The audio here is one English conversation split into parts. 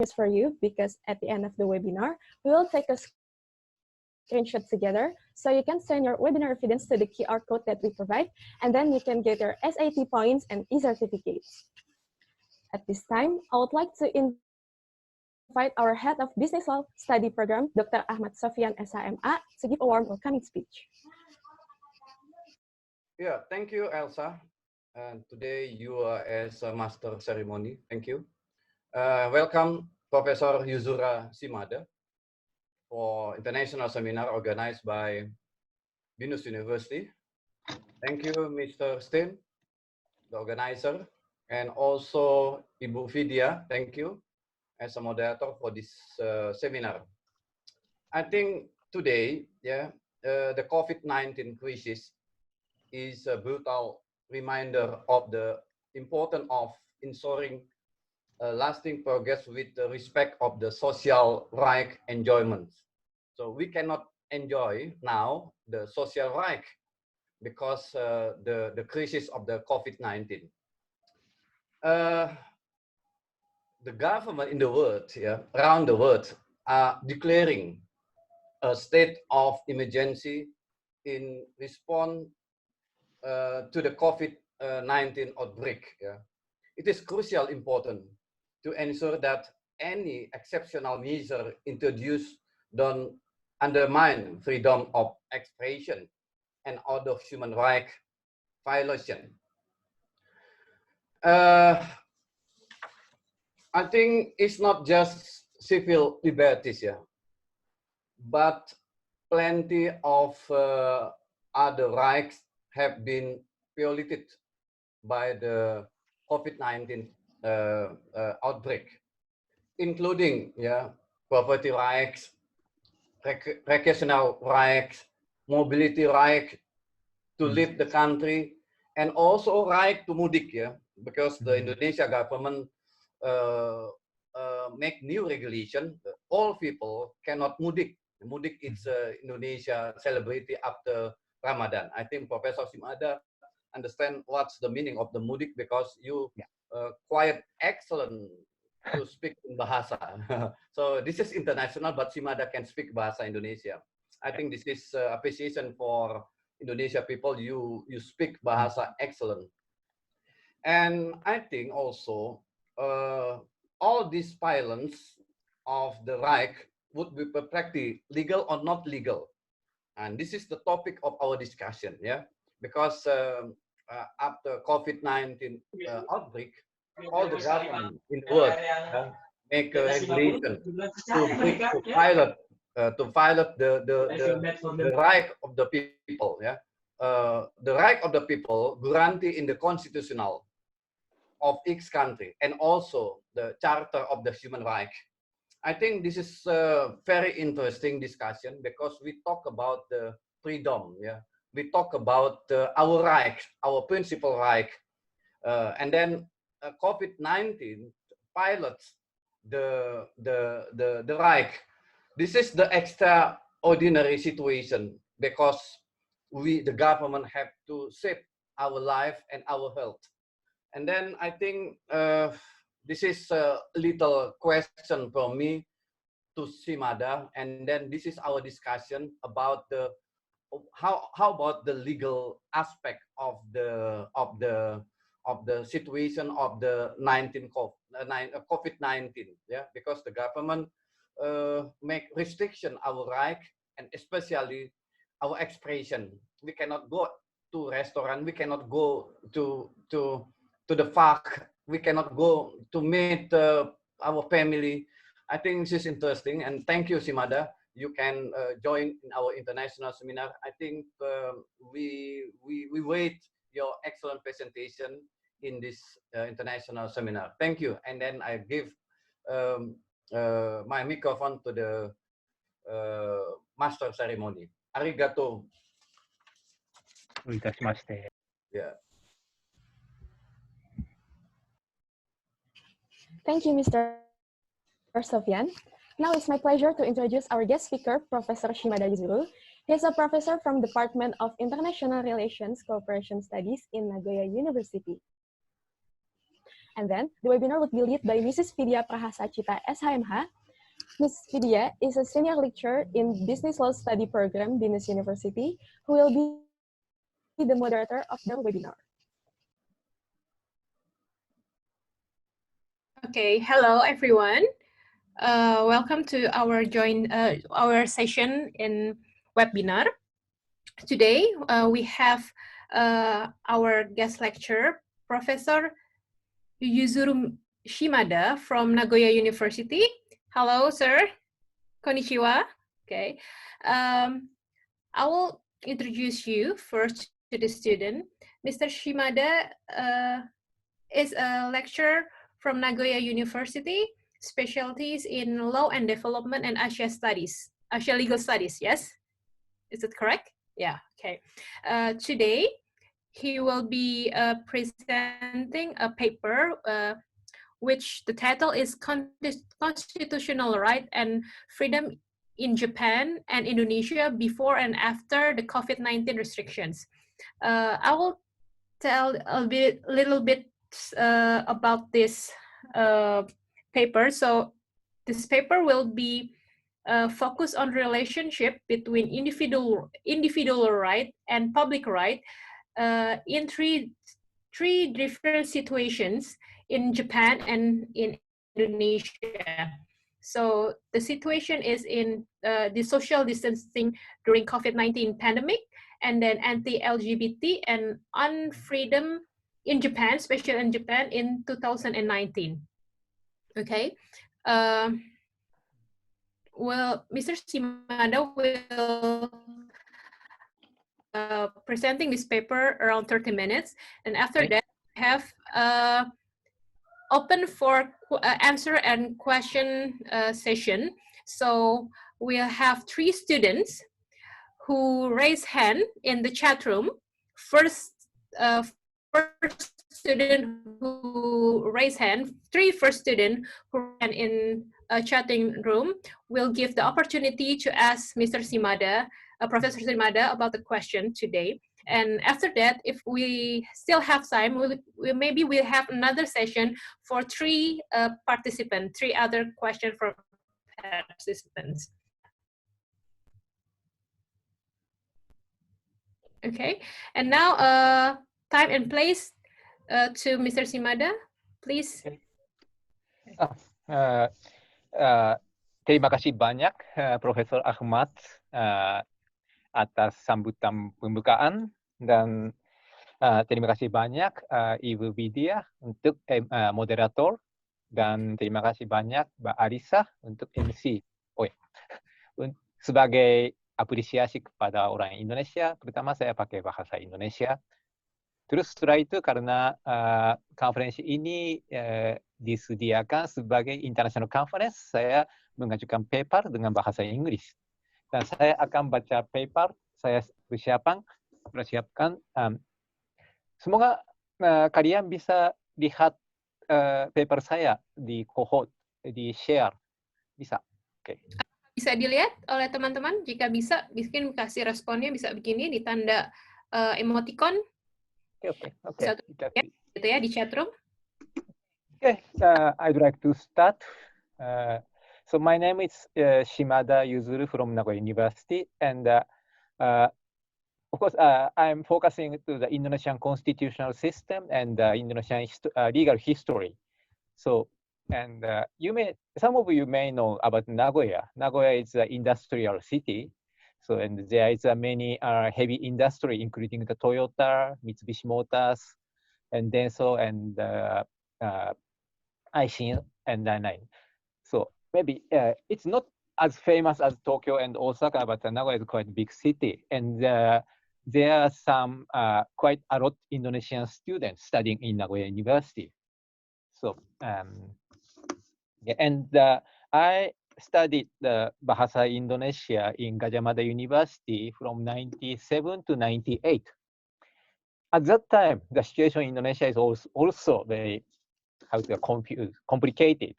news for you because at the end of the webinar, we will take a screenshot together so you can send your webinar evidence to the QR code that we provide, and then you can get your SAT points and e-certificates. At this time, I would like to invite our Head of Business Law Study Program, Dr. Ahmad Sofian, SHMA, to give a warm welcoming speech. Yeah, thank you, Elsa. And today you are as a master ceremony. Thank you. Welcome, Professor Yuzura Shimada, for international seminar organized by Binus University. Thank you, Mr. Steen, the organizer, and also Ibu Vidya. Thank you as a moderator for this seminar. I think today, the COVID-19 crisis is a brutal reminder of the importance of ensuring lasting progress with the respect of the social right enjoyments. So we cannot enjoy now the social right because the crisis of the COVID-19. The government in the world, around the world, are declaring a state of emergency in response to the COVID-19 outbreak. It is crucially important to ensure that any exceptional measure introduced don't undermine freedom of expression and other human rights violation. I think it's not just civil liberties, but plenty of other rights have been violated by the COVID-19 outbreak, including property rights, recreational rights, mobility right to leave the country, and also right to mudik, because the Indonesia government make new regulation. All people cannot mudik. Mudik is Indonesia celebrity after Ramadan. I think Professor Shimada understand what's the meaning of the mudik because you quite excellent to speak in Bahasa. So this is international, but Shimada can speak Bahasa Indonesia. I think this is appreciation for Indonesia people. You speak Bahasa excellent. And I think also all these violence of the right would be perfectly legal or not legal. And this is the topic of our discussion, because after COVID-19 outbreak, all the government in the world make a regulation to pilot the right of the people, the right of the people guaranteed in the constitutional of each country and also the Charter of the Human Rights. I think this is a very interesting discussion because we talk about the freedom, we talk about our right, our principal right, and then COVID-19 pilots the right. This is the extraordinary situation because the government have to save our life and our health. And then I think this is a little question for me to Shimada, and then this is our discussion about the how about the legal aspect of the situation of the COVID-19, because the government make restriction our right and especially our expression. We cannot go to restaurant, we cannot go to the park, we cannot go to meet our family. I think this is interesting, and thank you, Shimada. You can join in our international seminar. I think we wait your excellent presentation in this international seminar. Thank you. And then I give my microphone to the master ceremony. Arigato. Yeah. Thank you, Mr. Sofian. Now it's my pleasure to introduce our guest speaker, Professor Shimada Yuzuru. He is a professor from Department of International Relations Cooperation Studies in Nagoya University. And then the webinar would be led by Mrs. Vidya Prahasacita, SHMH. Ms. Vidya is a senior lecturer in Business Law Study Program, Binus University, who will be the moderator of the webinar. Okay, hello everyone. Welcome to our session in webinar. Today we have our guest lecturer, Professor Yuzuru Shimada from Nagoya University. Hello, sir. Konnichiwa. Okay. I will introduce you first to the student. Mr. Shimada is a lecturer from Nagoya University, specialties in law and development and Asia studies, Asia legal studies, yes? Is it correct? Yeah, okay. Today, he will be presenting a paper which the title is Constitutional Right and Freedom in Japan and Indonesia before and after the COVID-19 restrictions. I will tell a little bit about this paper. So this paper will be focused on relationship between individual right and public right in three different situations in Japan and in Indonesia. So the situation is in the social distancing during COVID-19 pandemic, and then anti-LGBT and unfreedom in Japan, especially in Japan in 2019. Okay. Well, Mr. Shimada will presenting this paper around 30 minutes, and after that, we have open for answer and question session. So we'll have 3 students who raise hand in the chat room. First student who raise hand, first student who ran in a chatting room will give the opportunity to ask Mr. Shimada, Professor Shimada, about the question today. And after that, if we still have time, maybe we'll have another session for 3 participants, 3 other questions from participants. Okay, and now time and place to Mr. Shimada, please. Terima kasih banyak Profesor Ahmad atas sambutan pembukaan, dan terima kasih banyak Ibu Vidya untuk moderator, dan terima kasih banyak Mbak Arisa untuk MC. Sebagai apresiasi kepada orang Indonesia, pertama saya pakai bahasa Indonesia. Terus setelah itu karena konferensi ini disediakan sebagai international conference, saya mengajukan paper dengan bahasa Inggris. Dan saya akan baca paper, saya persiapkan. Semoga kalian bisa lihat paper saya di cohort, di share. Bisa? Oke. Bisa dilihat oleh teman-teman, jika bisa, mungkin kasih responnya bisa begini, di tanda emoticon. Oke. Gitu ya, di chat room. Okay, I'd like to start. So my name is Shimada Yuzuru from Nagoya University, and of course, I'm focusing to the Indonesian constitutional system and Indonesian legal history. So, and some of you may know about Nagoya. Nagoya is an industrial city. So, and there is many heavy industry, including the Toyota, Mitsubishi Motors, and Denso, and Aishin, and Nine. So maybe it's not as famous as Tokyo and Osaka, but Nagoya is quite a big city. And there are some quite a lot Indonesian students studying in Nagoya University. So, and I studied the Bahasa Indonesia in Gajah Mada University from 97 to 98. At that time, the situation in Indonesia is also very, complicated.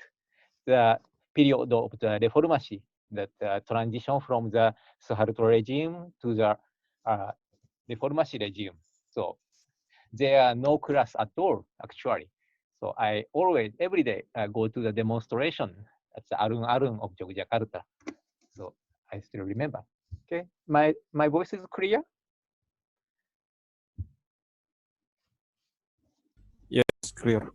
The period of the reformasi, that transition from the Suharto regime to the reformasi regime. So there are no class at all, actually. So I always, every day, go to the demonstration at the alun-alun of Yogyakarta. So I still remember. Okay, my voice is clear? Yes, clear.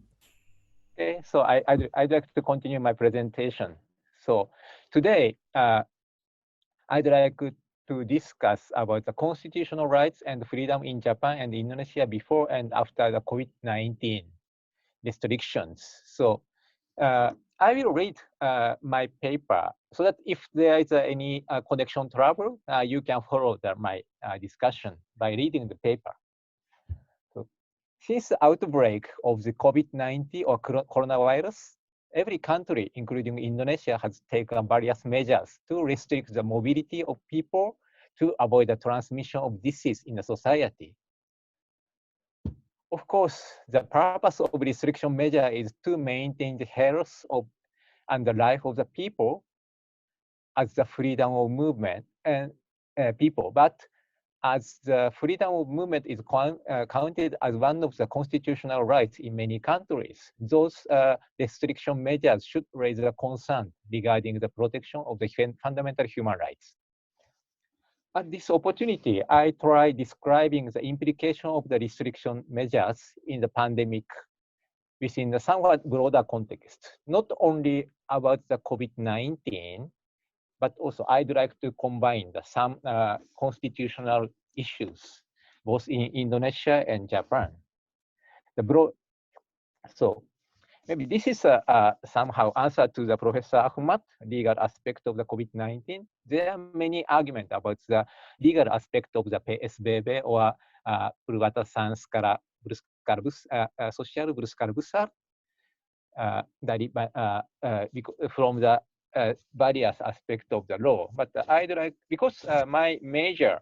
Okay, so I'd like to continue my presentation. So today, I'd like to discuss about the constitutional rights and freedom in Japan and Indonesia before and after the COVID-19 restrictions. So I will read my paper so that if there is any connection trouble, you can follow my discussion by reading the paper. So, since the outbreak of the COVID-19 or coronavirus, every country, including Indonesia, has taken various measures to restrict the mobility of people to avoid the transmission of disease in the society. Of course, the purpose of restriction measure is to maintain the health of and the life of the people as the freedom of movement and people. But as the freedom of movement is counted as one of the constitutional rights in many countries, those restriction measures should raise a concern regarding the protection of the fundamental human rights. At this opportunity, I try describing the implication of the restriction measures in the pandemic within a somewhat broader context, not only about the COVID-19, but also I'd like to combine some constitutional issues, both in Indonesia and Japan. So maybe this is somehow answer to the Professor Ahmad legal aspect of the COVID-19. There are many arguments about the legal aspect of the PSBB or perbatasan skala sosial berskala besar from the various aspects of the law. But I'd like, because my major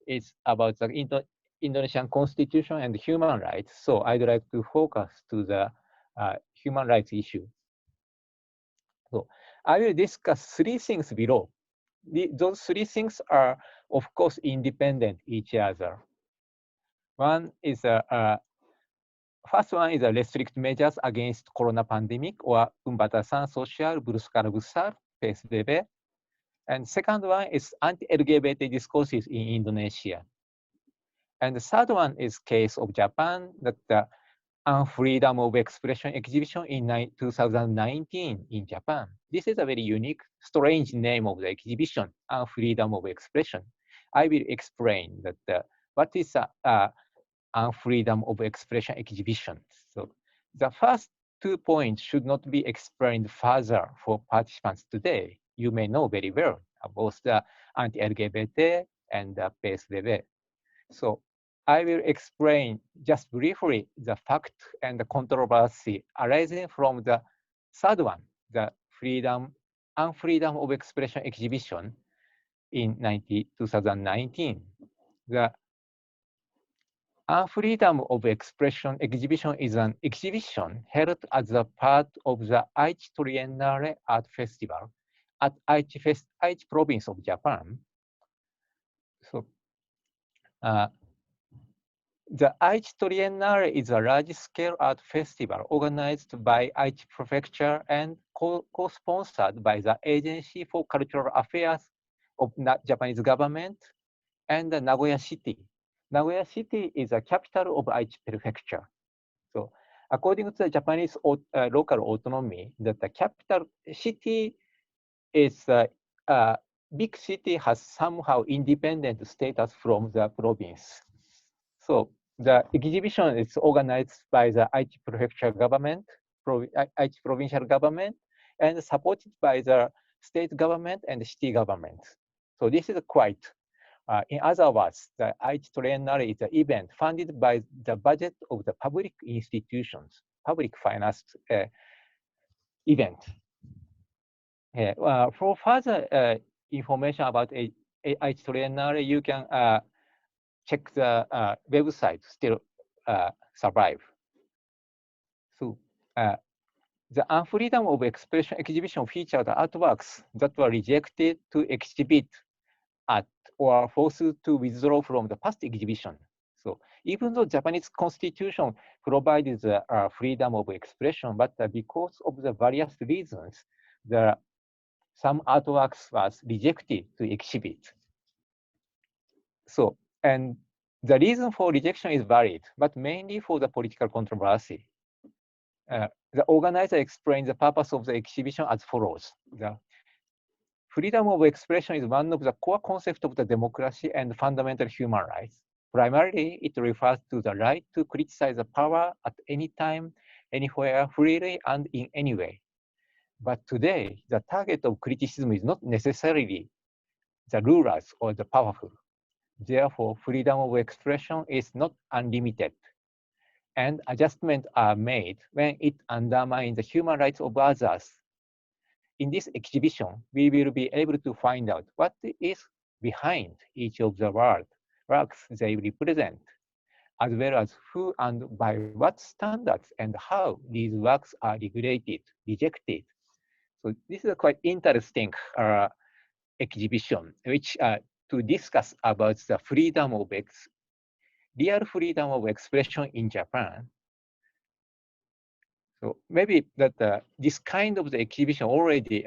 is about the Indonesian constitution and human rights, so I'd like to focus to the human rights issue. So I will discuss three things below. Those three things are, of course, independent each other. One is first one is a restrict measures against corona pandemic or pembatasan sosial berskala besar (PSBB). And second one is anti-LGBT discourses in Indonesia. And the third one is case of Japan, that the freedom of expression exhibition in 2019 in Japan. This is a very unique, strange name of the exhibition, freedom of expression. I will explain that what is freedom of expression exhibition. So the first 2 points should not be explained further for participants today. You may know very well about the anti-LGBT and the PSBB. So I will explain just briefly the fact and the controversy arising from the third one, the freedom of expression exhibition in 2019. The freedom of expression exhibition is an exhibition held as a part of the Aichi Triennale Art Festival at Aichi province of Japan. So the Aichi Triennale is a large-scale art festival organized by Aichi Prefecture and co-sponsored by the Agency for Cultural Affairs of the Japanese government and the Nagoya City. Nagoya City is the capital of Aichi Prefecture. So according to the Japanese local autonomy, that the capital city is a big city has somehow independent status from the province. So the exhibition is organized by the Aichi Prefecture government, Aichi provincial government, and supported by the state government and city government. So this is quite, in other words, the Aichi Triennale is an event funded by the budget of the public institutions, public financed event. For further information about Aichi Triennale, you can check the website, still survive. So the freedom of expression exhibition featured artworks that were rejected to exhibit at or forced to withdraw from the past exhibition. So even though Japanese constitution provides freedom of expression, but because of the various reasons, some artworks was rejected to exhibit. So, and the reason for rejection is valid, but mainly for the political controversy. The organizer explained the purpose of the exhibition as follows. The freedom of expression is one of the core concepts of the democracy and fundamental human rights. Primarily, it refers to the right to criticize the power at any time, anywhere, freely, and in any way. But today, the target of criticism is not necessarily the rulers or the powerful. Therefore, freedom of expression is not unlimited, and adjustments are made when it undermines the human rights of others. In this exhibition, we will be able to find out what is behind each of the works they represent, as well as who and by what standards and how these works are regulated, rejected. So this is a quite interesting exhibition, which to discuss about the real freedom of expression in Japan. So maybe that this kind of the exhibition already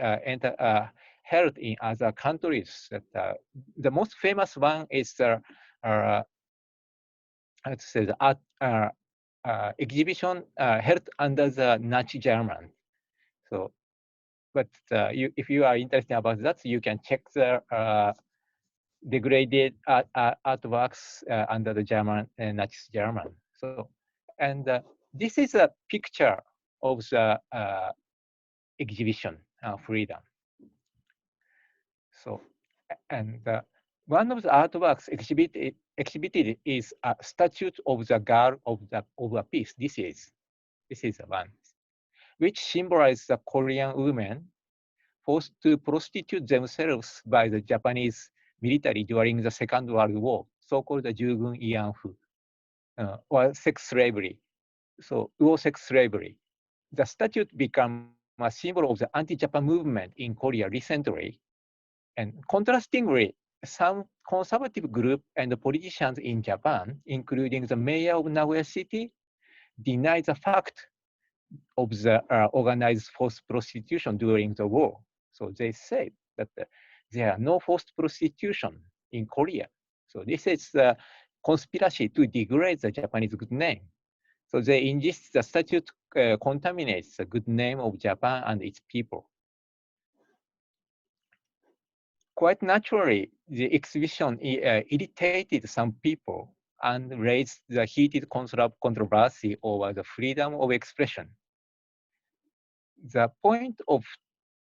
held in other countries. That the most famous one is the let's say the art exhibition held under the Nazi German. So, but if you are interested about that, you can check the degraded artworks under the German Nazi German. So, and this is a picture of the exhibition freedom. So, and one of the artworks exhibited is a statue of the girl of a piece. This is the one, which symbolizes the Korean women forced to prostitute themselves by the Japanese military during the Second World War, so-called the Jugun Ianfu, or sex slavery. So, war sex slavery. The statue became a symbol of the anti-Japan movement in Korea recently. And contrastingly, some conservative group and politicians in Japan, including the mayor of Nagoya city, deny the fact of the organized forced prostitution during the war. So they say that there are no forced prostitution in Korea. So this is a conspiracy to degrade the Japanese good name. So they insist the statute contaminates the good name of Japan and its people. Quite naturally, the exhibition irritated some people and raised the heated controversy over the freedom of expression. The point of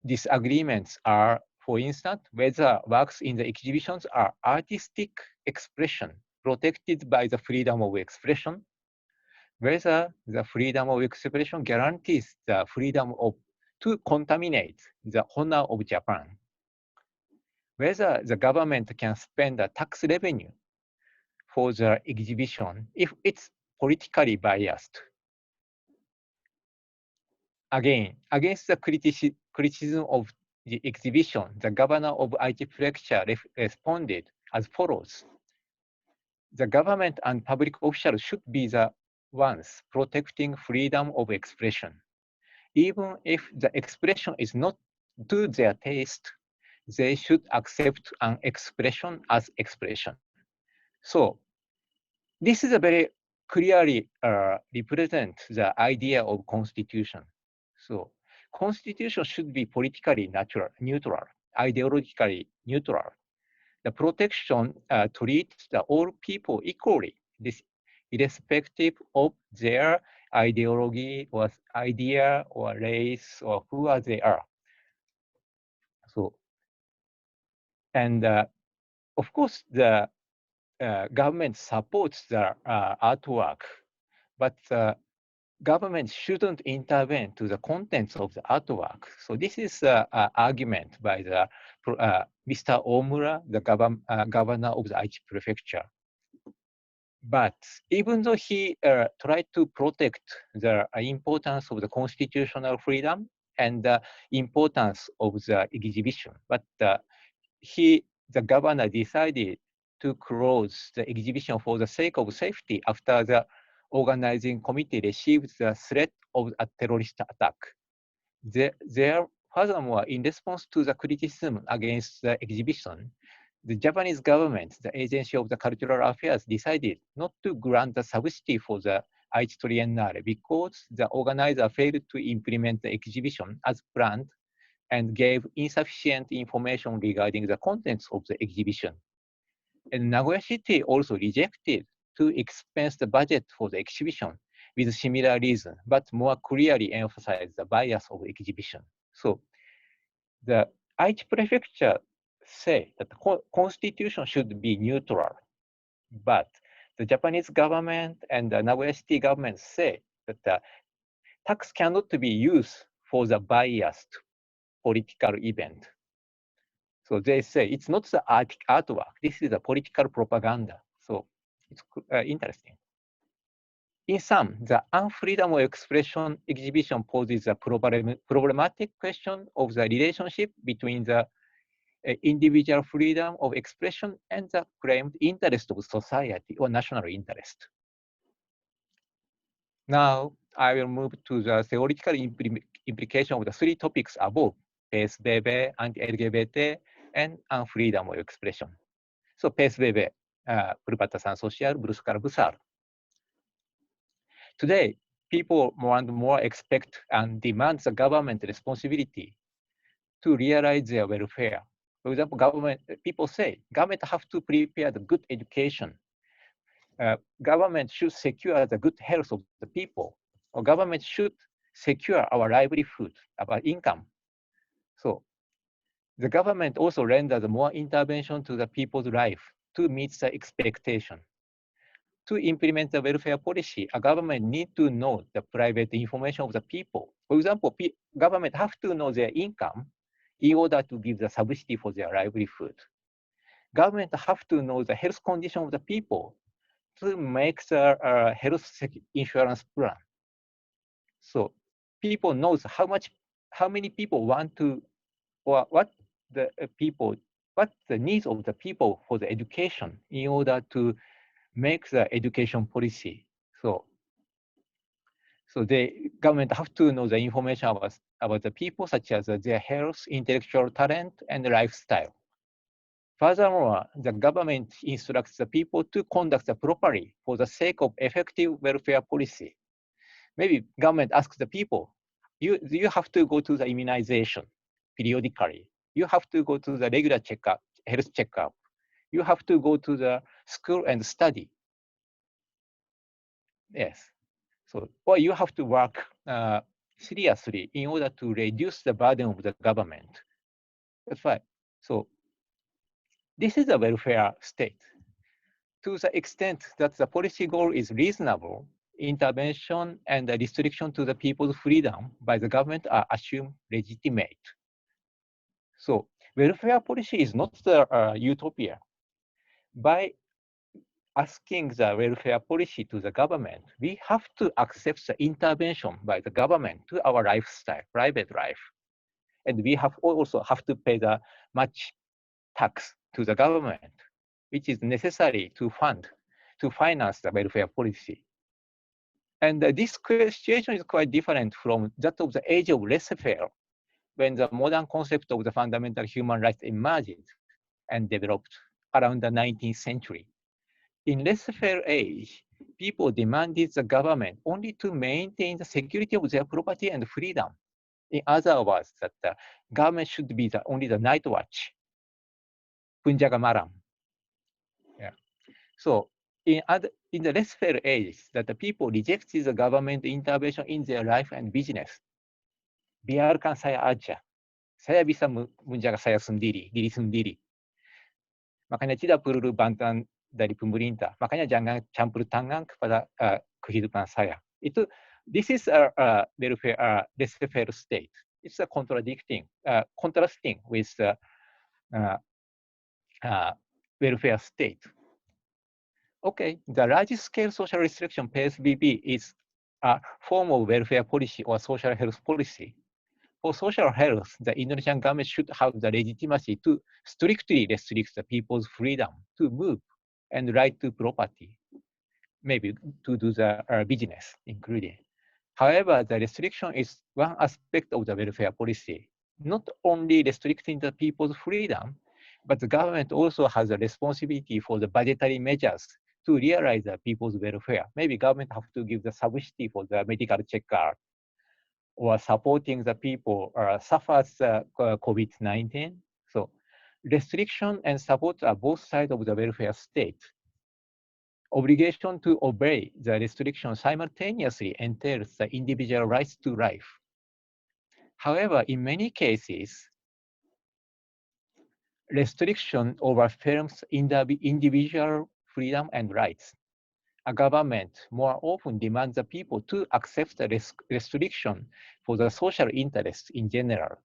disagreements are, for instance, whether works in the exhibitions are artistic expression protected by the freedom of expression, whether the freedom of expression guarantees the freedom to contaminate the honor of Japan, whether the government can spend a tax revenue for the exhibition if it's politically biased. Again, against the criticism of the exhibition, the governor of IT Prefecture responded as follows. The government and public officials should be the ones protecting freedom of expression. Even if the expression is not to their taste, they should accept an expression as expression. So this is a very clearly represent the idea of constitution. So constitution should be politically neutral, ideologically neutral. The protection treats all people equally, irrespective of their ideology or idea or race or who they are. So, and of course, the government supports the artwork, but government shouldn't intervene to the contents of the artwork. So this is an argument by the Mr. Omura, the governor of the Aichi prefecture. But even though he tried to protect the importance of the constitutional freedom and the importance of the exhibition, but the governor decided to close the exhibition for the sake of safety after the organizing committee received the threat of a terrorist attack. Furthermore, in response to the criticism against the exhibition, the Japanese government, the Agency of the Cultural Affairs, decided not to grant the subsidy for the Aichi Triennale because the organizer failed to implement the exhibition as planned and gave insufficient information regarding the contents of the exhibition. And Nagoya City also rejected to expense the budget for the exhibition with similar reason, but more clearly emphasized the bias of the exhibition. So the Aichi prefecture say that the constitution should be neutral, but the Japanese government and the Nagoya City government say that the tax cannot be used for the biased political event. So they say it's not the artwork, this is a political propaganda. So it's interesting. In sum, the unfreedom of expression exhibition poses a problematic question of the relationship between the individual freedom of expression and the claimed interest of society or national interest. Now, I will move to the theoretical implication of the three topics above: PSBB, anti-LGBT, and unfreedom of expression. So PSBB, perbatasan sosial berskala besar. Today, people more and more expect and demand the government responsibility to realize their welfare. For example, people say government have to prepare the good education. Government should secure the good health of the people, or government should secure our livelihood, our income. So the government also renders more intervention to the people's life to meet the expectation. To implement the welfare policy, a government needs to know the private information of the people. For example, government have to know their income in order to give the subsidy for their livelihood. Government have to know the health condition of the people to make the health insurance plan. So people knows how many people want to, or what the needs of the people for the education in order to make the education policy. So the government have to know the information about the people, such as their health, intellectual talent, and lifestyle. Furthermore, the government instructs the people to conduct properly for the sake of effective welfare policy. Maybe government asks the people, you have to go to the immunization periodically. You have to go to the regular checkup, health checkup. You have to go to the school and study. Yes. So, or you have to work seriously in order to reduce the burden of the government. That's why. So this is a welfare state. To the extent that the policy goal is reasonable, intervention and the restriction to the people's freedom by the government are assumed legitimate. So welfare policy is not the utopia. By asking the welfare policy to the government, we have to accept the intervention by the government to our lifestyle, private life. And we also have to pay the much tax to the government, which is necessary to finance the welfare policy. And this situation is quite different from that of the age of laissez-faire, when the modern concept of the fundamental human rights emerged and developed around the 19th century. In laissez-faire age, people demanded the government only to maintain the security of their property and freedom. In other words, that the government should be only the night watch, punjaga malam. Yeah. So in the laissez-faire age, that the people rejected the government intervention in their life and business. Biarkan saya aja, saya bisa menjaga saya sendiri, diri sendiri. Makanya tidak perlu bantuan dari pemerintah. Makanya jangan campur tangan kepada kehidupan saya. This is a laissez-faire state. It's a contrasting with the welfare state. Okay, the large-scale social restriction PSBB is a form of welfare policy or social health policy. For social health, the Indonesian government should have the legitimacy to strictly restrict the people's freedom to move and right to property, maybe to do the business, including. However, the restriction is one aspect of the welfare policy, not only restricting the people's freedom, but the government also has a responsibility for the budgetary measures to realize the people's welfare. Maybe government have to give the subsidy for the medical checkup or supporting the people suffers COVID-19. So restriction and support are both sides of the welfare state. Obligation to obey the restriction simultaneously entails the individual rights to life. However, in many cases, restriction overwhelms individual freedom and rights. A government more often demands the people to accept the restriction for the social interests in general,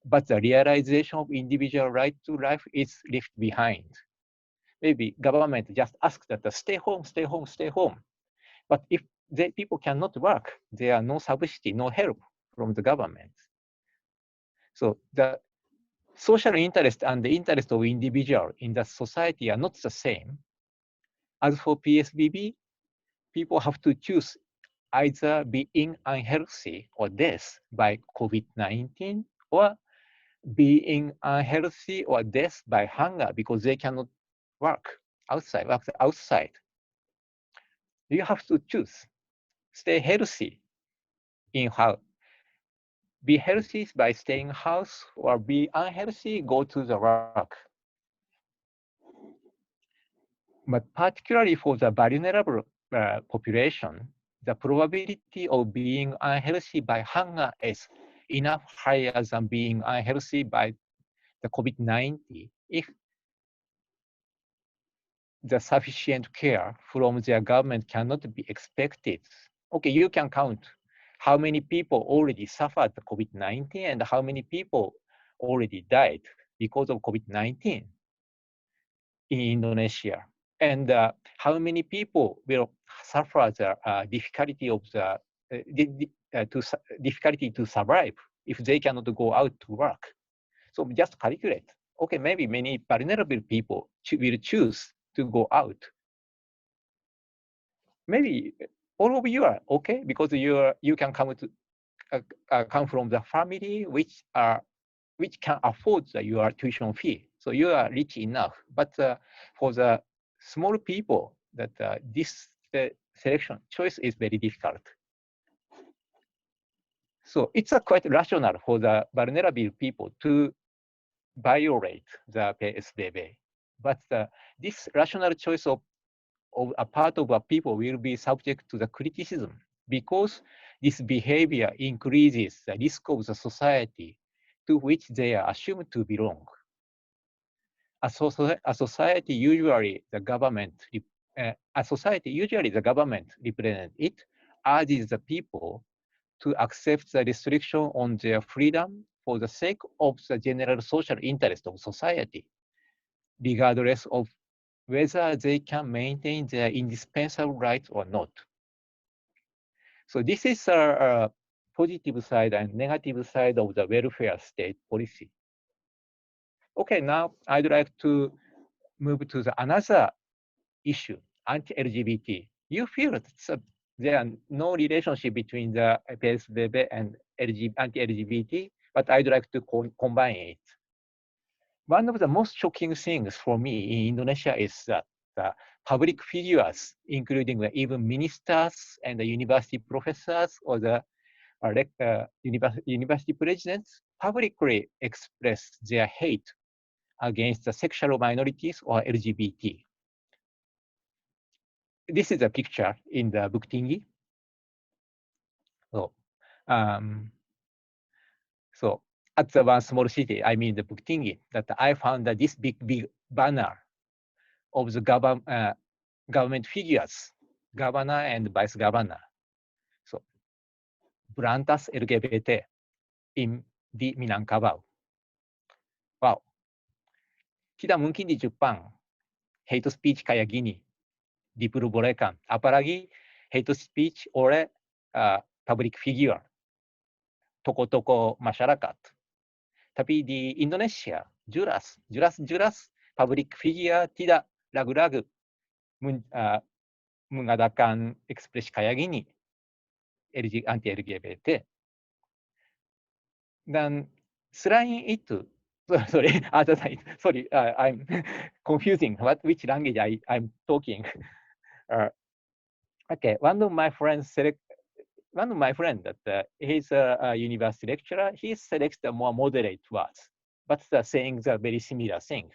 but the realization of individual right to life is left behind. Maybe government just asks that stay home, stay home, stay home. But if the people cannot work, there are no subsidy, no help from the government. So the social interest and the interest of individual in the society are not the same. As for PSBB, people have to choose either being unhealthy or death by COVID-19 or being unhealthy or death by hunger because they cannot work outside. You have to choose. Stay healthy in how. Be healthy by staying house or be unhealthy, go to the work. But particularly for the vulnerable population, the probability of being unhealthy by hunger is enough higher than being unhealthy by the COVID-19 if the sufficient care from their government cannot be expected. Okay, you can count how many people already suffered the COVID-19 and how many people already died because of COVID-19 in Indonesia. And how many people will suffer the difficulty of difficulty to survive if they cannot go out to work. So just calculate. Okay, maybe many vulnerable people will choose to go out. Maybe all of you are okay because you can come from the family which can afford your tuition fee. So you are rich enough. But for the small people, that this selection choice is very difficult. So it's quite rational for the vulnerable people to violate the PSBB. But this rational choice of a part of a people will be subject to the criticism because this behavior increases the risk of the society to which they are assumed to belong. A society usually the government represents it urges the people to accept the restriction on their freedom for the sake of the general social interest of society, regardless of whether they can maintain their indispensable rights or not. So this is a positive side and negative side of the welfare state policy. Okay, now I'd like to move to another issue, anti-LGBT. You feel that there are no relationship between the PSBB and anti-LGBT, but I'd like to combine it. One of the most shocking things for me in Indonesia is that the public figures, including even ministers and the university professors or the university presidents, publicly express their hate against the sexual minorities or LGBT. This is a picture in the book thingy. So at the one small city, I mean the book thingy, that I found that this big banner of the government figures, governor and vice governor. So, berantas LGBT di Minangkabau. Wow. Tidak mungkin di Jepang hate speech kayak gini diperbolehkan, apalagi hate speech oleh public figure, tokoh-tokoh masyarakat. Tapi di Indonesia jelas public figure tidak ragu-ragu mengadakan ekspresi kayak gini, anti-LGBT. Dan selain itu, sorry, sorry, I'm confusing which language I'm talking. Okay, one of my friends that he's a university lecturer, he selects the more moderate words, but the sayings are very similar thing.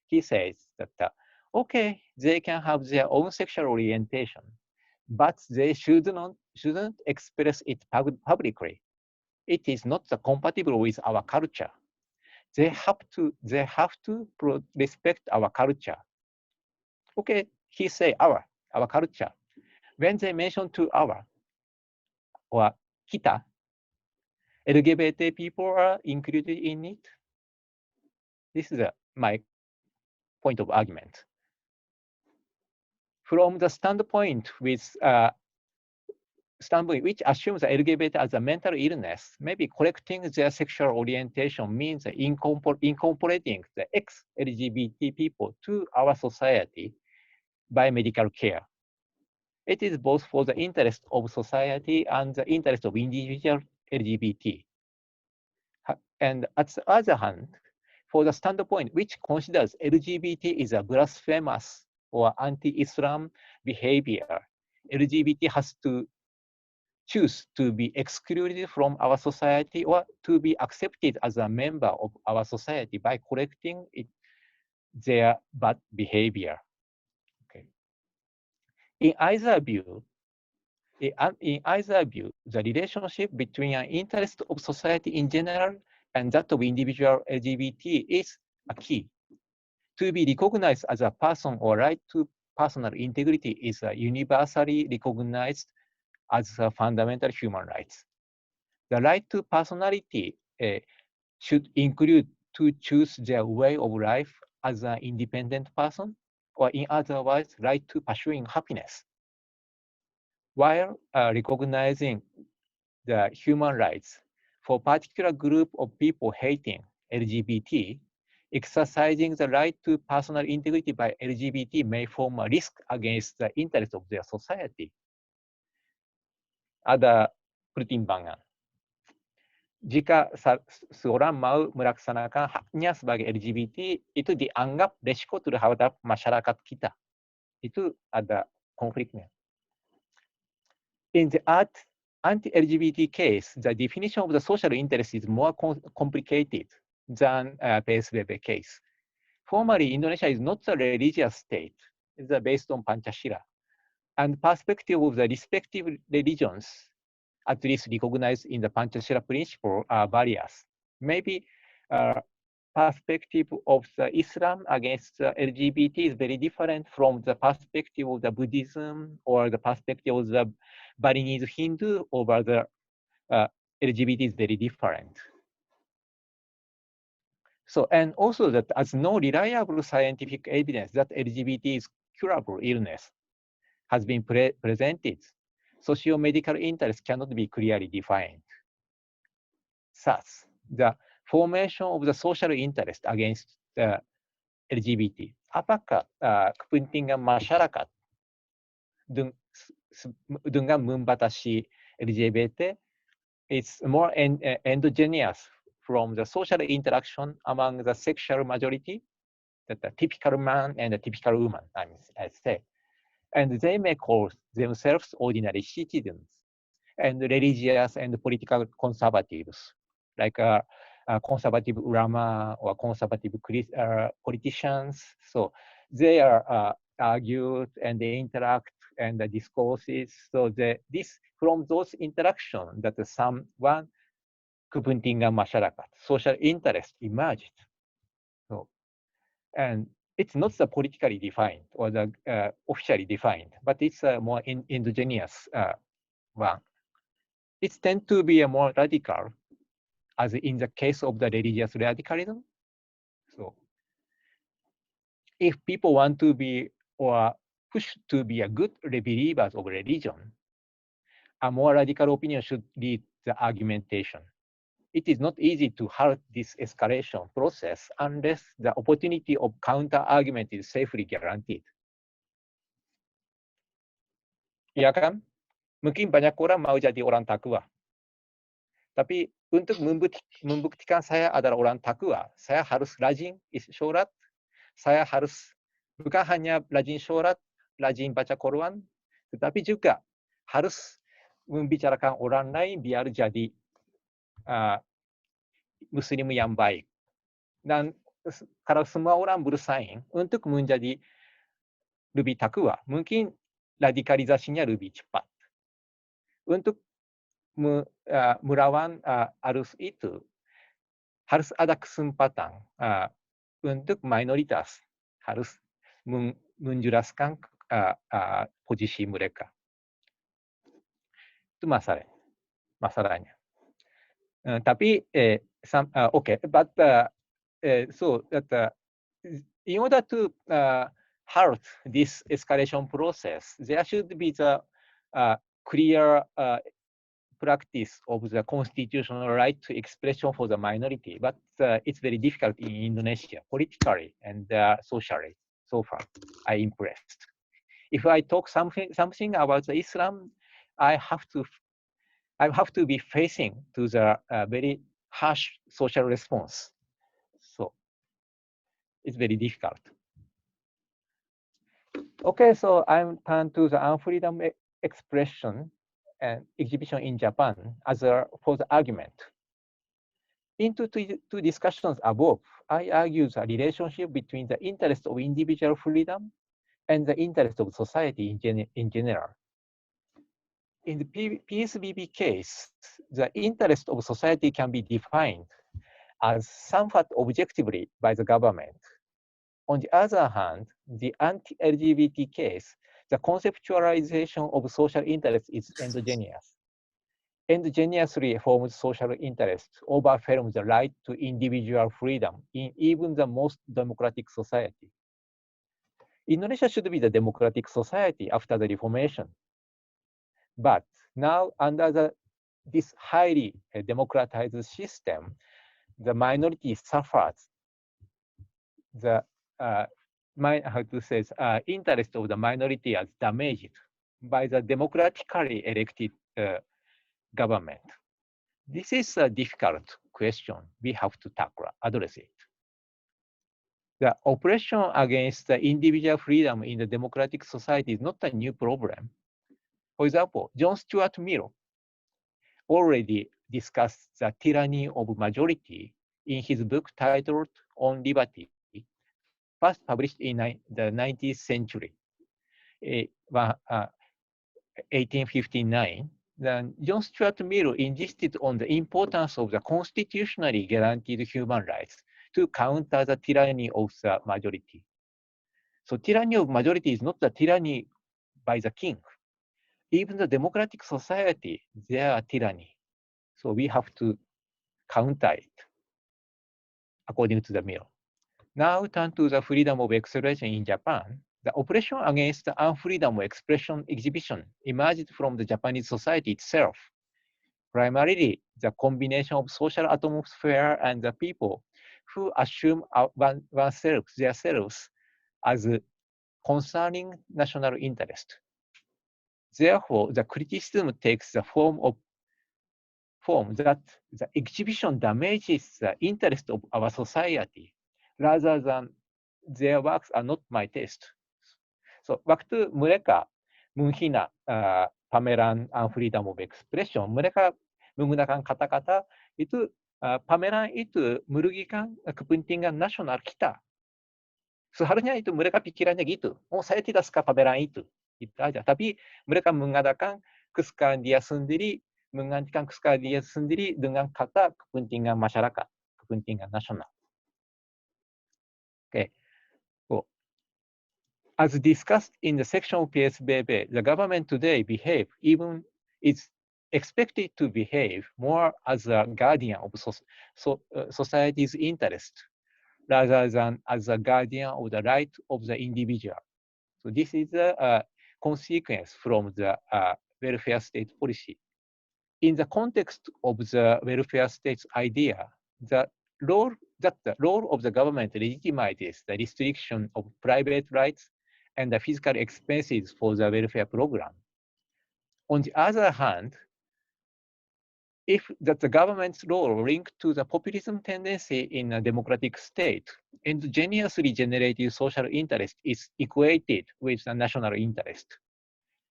He says that, okay, they can have their own sexual orientation, but they shouldn't express it publicly. It is not compatible with our culture. They have to respect our culture. Okay, he say our culture. When they mention to our or kita, LGBT people are included in it. This is my point of argument. From the standpoint which assumes LGBT as a mental illness, maybe correcting their sexual orientation means incorporating the ex-LGBT people to our society by medical care. It is both for the interest of society and the interest of individual LGBT. And at the other hand, for the standpoint which considers LGBT is a blasphemous or anti-Islam behavior, LGBT has to choose to be excluded from our society or to be accepted as a member of our society by correcting their bad behavior. Okay. In either view, the relationship between an interest of society in general and that of individual LGBT is a key. To be recognized as a person or right to personal integrity is universally recognized as a fundamental human rights. The right to personality should include to choose their way of life as an independent person, or in other words, right to pursuing happiness. While recognizing the human rights for particular group of people hating LGBT, exercising the right to personal integrity by LGBT may form a risk against the interests of their society. Ada pertimbangan. Jika seorang mau melaksanakan haknya sebagai LGBT, itu dianggap resiko terhadap masyarakat kita. Itu ada konfliknya. In the anti-LGBT case, the definition of the social interest is more complicated than PSBB case. Formally, Indonesia is not a religious state. It's based on Pancasila. And perspective of the respective religions, at least recognized in the Pancasila principle, are various. Maybe perspective of the Islam against the LGBT is very different from the perspective of the Buddhism or the perspective of the Balinese Hindu over the LGBT is very different. So, and also that as no reliable scientific evidence that LGBT is curable illness has been presented, socio-medical interest cannot be clearly defined. Thus, the formation of the social interest against the LGBT, apakah kepentingan masyarakat dengan membatasi LGBT, it's more endogenous from the social interaction among the sexual majority, that the typical man and the typical woman, I say. And they may call themselves ordinary citizens and religious and political conservatives, like conservative ulama or conservative politicians. So they are argued and they interact and the discourses. So from those interactions that one kepentingan masyarakat, social interest emerged. So, and it's not the politically defined or the officially defined, but it's a more endogenous one. It tends to be a more radical, as in the case of the religious radicalism. So if people want to be or push to be a good believers of religion, a more radical opinion should lead the argumentation. It is not easy to halt this escalation process unless the opportunity of counter-argument is safely guaranteed. Iya kan? Mungkin banyak orang mau jadi orang takwa. Tapi untuk membuktikan saya adalah orang takwa, saya harus rajin sholat, saya harus bukan hanya rajin sholat, rajin baca Quran, tetapi juga harus membicarakan orang lain biar jadi Muslim yang baik. Dan kalau semua orang bersaing untuk menjadi lebih takwa, mungkin radikalisasinya lebih cepat. Untuk melawan arus itu, harus ada kesempatan untuk minoritas harus menjelaskan posisi mereka. Itu masalahnya. Tapi okay, but so that in order to halt this escalation process, there should be the clear practice of the constitutional right to expression for the minority, but it's very difficult in Indonesia, politically and socially. So far, I'm impressed. If I talk something about the Islam, I have to be facing to the very harsh social response. So it's very difficult. Okay, so I'm turned to the unfreedom expression and exhibition in Japan as for the argument. In two discussions above, I argue the relationship between the interest of individual freedom and the interest of society in general. In the PSBB case, the interest of society can be defined as somewhat objectively by the government. On the other hand, the anti-LGBT case, the conceptualization of social interest is endogenous. Endogenously formed social interest overwhelms the right to individual freedom in even the most democratic society. Indonesia should be the democratic society after the Reformation. But now, under this highly democratized system, the minority suffers the interest of the minority is damaged by the democratically elected government. This is a difficult question. We have to address it. The oppression against the individual freedom in the democratic society is not a new problem. For example, John Stuart Mill already discussed the tyranny of majority in his book titled On Liberty, first published in the 19th century, 1859. Then John Stuart Mill insisted on the importance of the constitutionally guaranteed human rights to counter the tyranny of the majority. So tyranny of majority is not the tyranny by the king. Even the democratic society, they are tyranny. So we have to counter it, according to the Mill. Now turn to the freedom of expression in Japan. The oppression against the unfreedom of expression exhibition emerged from the Japanese society itself. Primarily, the combination of social atmosphere and the people who assume themselves as concerning national interest. Therefore, the criticism takes the form that the exhibition damages the interest of our society rather than their works are not my taste. So, waktu mereka menghina pameran freedom of expression, mereka menggunakan kata-kata itu pameran itu merugikan kepentingan nasional kita. Seharusnya itu mereka pikirannya gitu. Oh, saya tidak suka pameran itu. Itu aja. Tapi mereka mengadakan kesukaan dia sendiri, menggantikan kesukaan dia sendiri dengan kata kepentingan masyarakat, kepentingan nasional. Okay. So, as discussed in the section of PSBB, the government today is expected to behave more as a guardian of society's interest rather than as a guardian of the right of the individual. So this is a consequence from the welfare state policy. In the context of the welfare state's idea, the role of the government legitimizes the restriction of private rights and the physical expenses for the welfare program. On the other hand, if that the government's role linked to the populism tendency in a democratic state, endogenously generated social interest is equated with the national interest,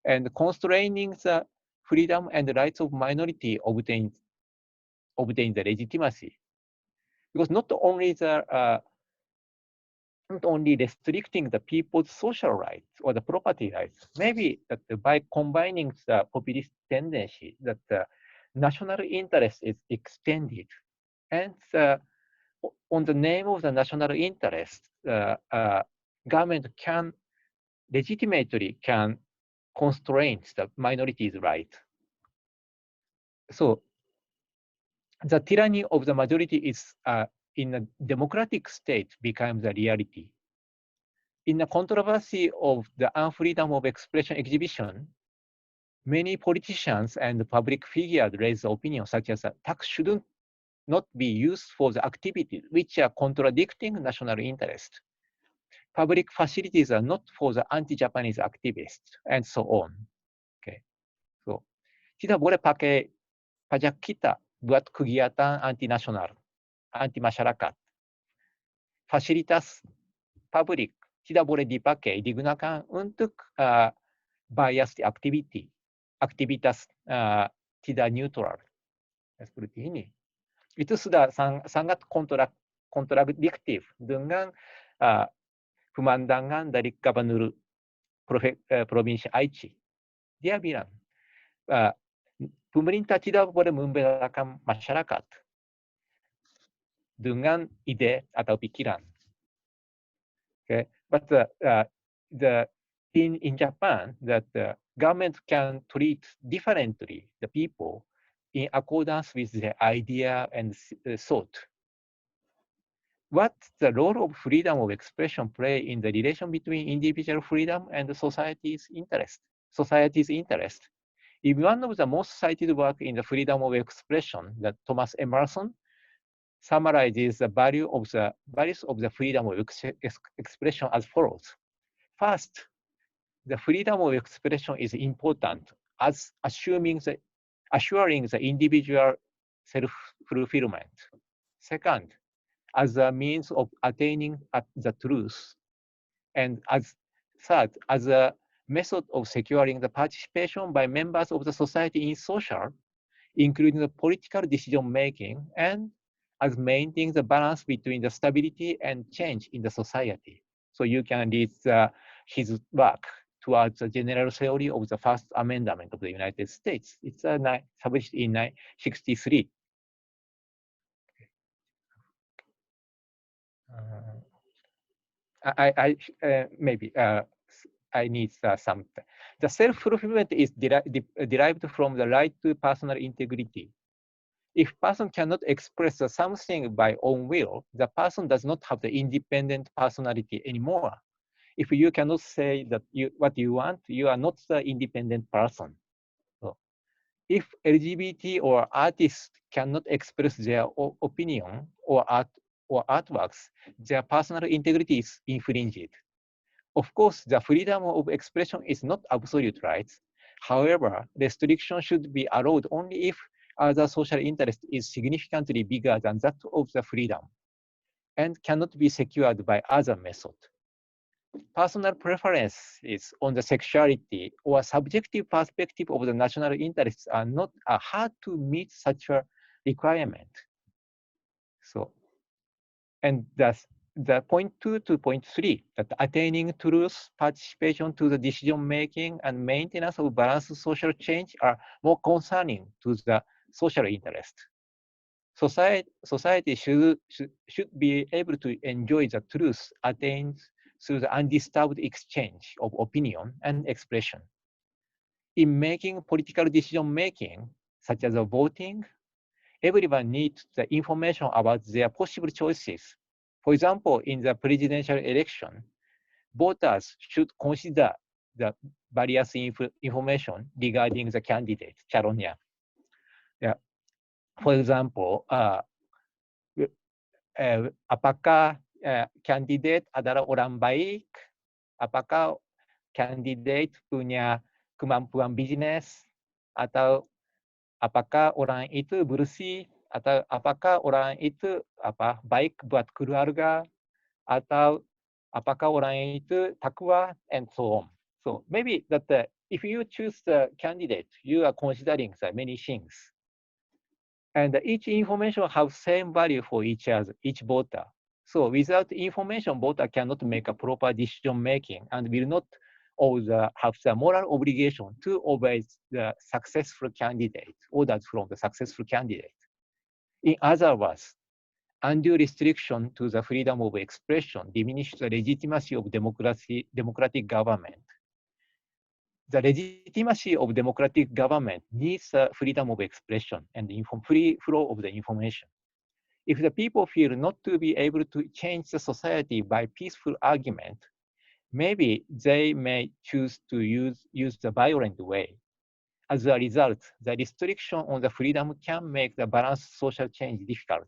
and constraining the freedom and rights of minority obtains the legitimacy. Because not only restricting the people's social rights or the property rights, maybe that by combining the populist tendency, that the national interest is extended, and on the name of the national interest, government can legitimately constrain the minorities' right. So the tyranny of the majority is in a democratic state becomes a reality. In the controversy of the unfreedom of expression exhibition, many politicians and public figures raise opinions such as tax shouldn't not be used for the activities which are contradicting national interest. Public facilities are not for the anti-Japanese activists, and so on. Okay, so tidak boleh pakai pajak kita buat kegiatan anti-nasional, anti-masyarakat. Fasilitas publik tidak boleh dipakai, digunakan untuk bias activity, aktivitas tidak neutral. Seperti ini. Itu sudah sangat kontradiktif dengan pemandangan dari Gubernur Provinsi Aichi. Dia bilang, pemerintah tidak boleh membelakan masyarakat dengan ide atau pikiran. Okay, but in Japan, that the government can treat differently the people in accordance with their idea and thought. What's the role of freedom of expression play in the relation between individual freedom and the society's interest? In one of the most cited work in the freedom of expression, that Thomas Emerson summarizes the values of the freedom of expression as follows. First, the freedom of expression is important as assuring the individual self-fulfillment. Second, as a means of attaining the truth. And third, as a method of securing the participation by members of the society in social, including the political decision-making, and as maintaining the balance between the stability and change in the society. So you can read his work towards the general theory of the First Amendment of the United States. It's published in 1963. I need some. The self-fulfillment is derived from the right to personal integrity. If person cannot express something by own will, the person does not have the independent personality anymore. If you cannot say that what you want, you are not the independent person. So, if LGBT or artists cannot express their opinion or artworks, their personal integrity is infringed. Of course, the freedom of expression is not absolute rights. However, restriction should be allowed only if other social interest is significantly bigger than that of the freedom and cannot be secured by other methods. Personal preferences on the sexuality or subjective perspective of the national interests are not hard to meet such a requirement. So, and the point 2 to point 3, that attaining truth, participation to the decision making, and maintenance of balanced social change are more concerning to the social interest. Society should be able to enjoy the truth attained through the undisturbed exchange of opinion and expression. In making political decision making, such as voting, everyone needs the information about their possible choices. For example, in the presidential election, voters should consider the various information regarding the candidate, calonnya. Yeah. For example, apakah kandidat adalah orang baik, apakah kandidat punya kemampuan bisnis, atau apakah orang itu bersih, atau apakah orang itu baik buat keluarga, atau apakah orang itu takwa, and so on. So maybe that if you choose the candidate, you are considering the many things. And each information has same value for each voter. So without information, voter cannot make a proper decision making and will not always have the moral obligation to obey the successful candidate, orders from the successful candidate. In other words, undue restriction to the freedom of expression diminishes the legitimacy of democratic government. The legitimacy of democratic government needs freedom of expression and free flow of the information. If the people feel not to be able to change the society by peaceful argument, maybe they may choose to use the violent way. As a result, the restriction on the freedom can make the balanced social change difficult.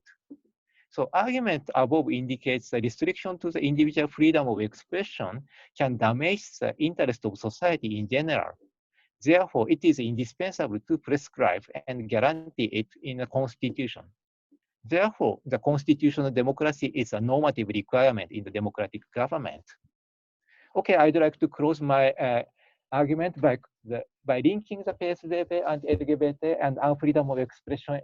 So argument above indicates the restriction to the individual freedom of expression can damage the interest of society in general. Therefore, it is indispensable to prescribe and guarantee it in a constitution. Therefore, the constitutional democracy is a normative requirement in the democratic government. Okay, I'd like to close my argument by linking the PSDB and LGBT and freedom of expression.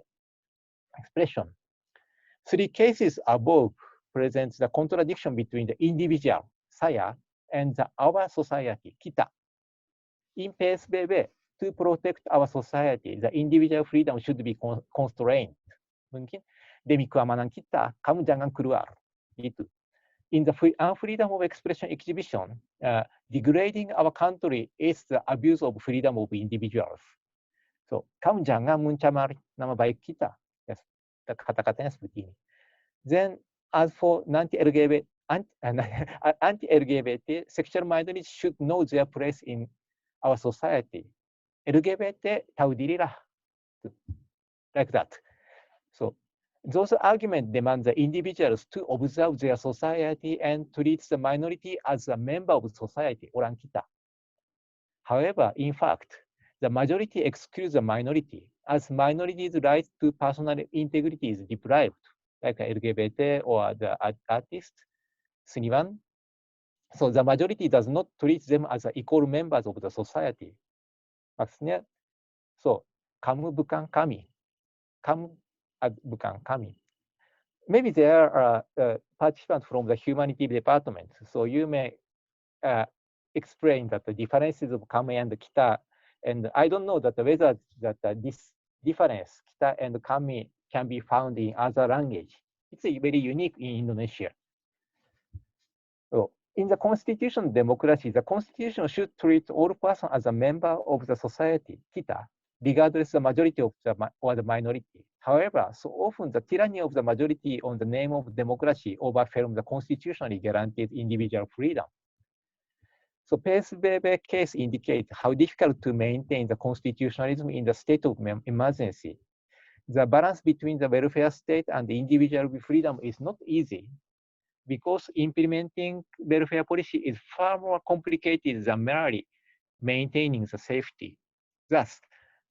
Three cases above presents the contradiction between the individual, saya, and our society, kita. In PSBB, to protect our society, the individual freedom should be constrained. Mungkin demi keamanan kita, kamu jangan keluar. Gitu. In the freedom of expression exhibition, degrading our country is the abuse of freedom of individuals. So, kamu jangan mencemar nama baik kita. Yes. Kata-katanya seperti ini. Then, as for anti-LGBT, sexual minorities should know their place in our society. LGBT tahu diri lah, like that. So, those arguments demand the individuals to observe their society and treat the minority as a member of society, orang kita. However, in fact, the majority excludes the minority, as minorities' right to personal integrity is deprived, like LGBT or the artist, seniman. So the majority does not treat them as equal members of the society. Maksudnya, so kamu bukan kami, kamu bukan kami. Maybe there are participants from the humanity department, so you may explain that the differences of kami and kita. And I don't know that whether this difference, kita and kami, can be found in other language. It's very unique in Indonesia. So in the constitutional democracy, the constitution should treat all persons as a member of the society, kita, regardless the majority of or the minority. However, so often the tyranny of the majority on the name of democracy overwhelms the constitutionally guaranteed individual freedom. So PSBB case indicates how difficult to maintain the constitutionalism in the state of emergency. The balance between the welfare state and the individual freedom is not easy because implementing welfare policy is far more complicated than merely maintaining the safety. Thus,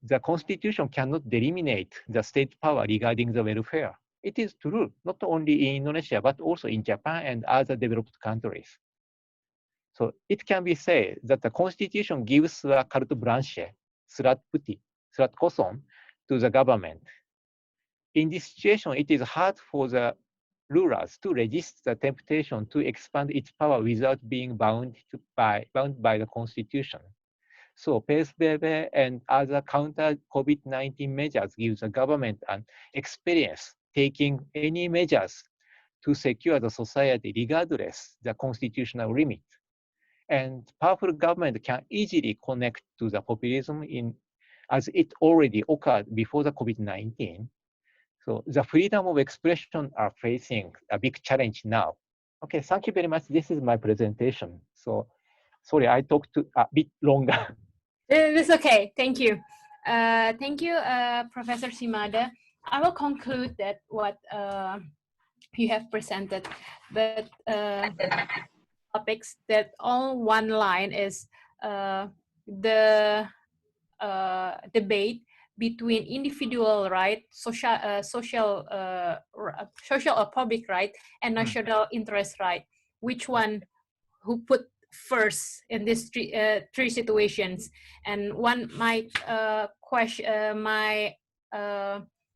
the constitution cannot eliminate the state power regarding the welfare. It is true, not only in Indonesia, but also in Japan and other developed countries. So it can be said that the constitution gives a carte blanche, surat kosong, to the government. In this situation, it is hard for the rulers to resist the temptation to expand its power without being bound by the constitution. So PSBB and other counter COVID-19 measures give the government an experience taking any measures to secure the society regardless the constitutional limit. And powerful government can easily connect to the populism as it already occurred before the COVID-19. So the freedom of expression are facing a big challenge now. Okay, thank you very much. This is my presentation. So sorry, I talked a bit longer. It's okay. Thank you. Thank you, Professor Shimada. I will conclude that what you have presented, but topics that all one line is the debate between individual right, social or public right, and national interest right. Which one who put first in these three situations? And one my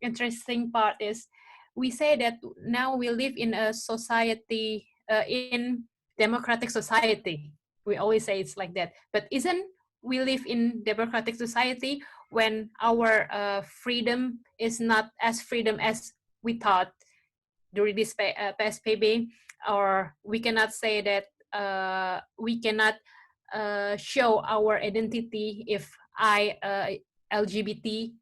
interesting part is we say that now we live in a society, in democratic society. We always say it's like that, but isn't we live in democratic society when our freedom is not as freedom as we thought during this PSBB? Or we cannot say that we cannot show our identity if I LGBT.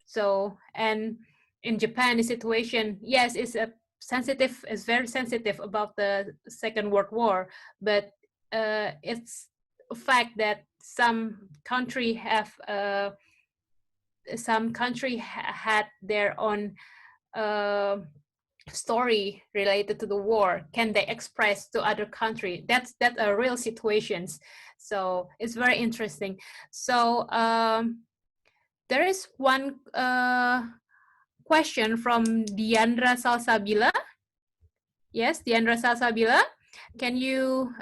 So, and in Japan, the situation, yes, it's very sensitive about the Second World War, but it's a fact that some country had their own story related to the war. Can they express to other country? That's a real situations. So it's very interesting. So there is one question from Diandra Salsabila. Yes, Diandra Salsabila. Can you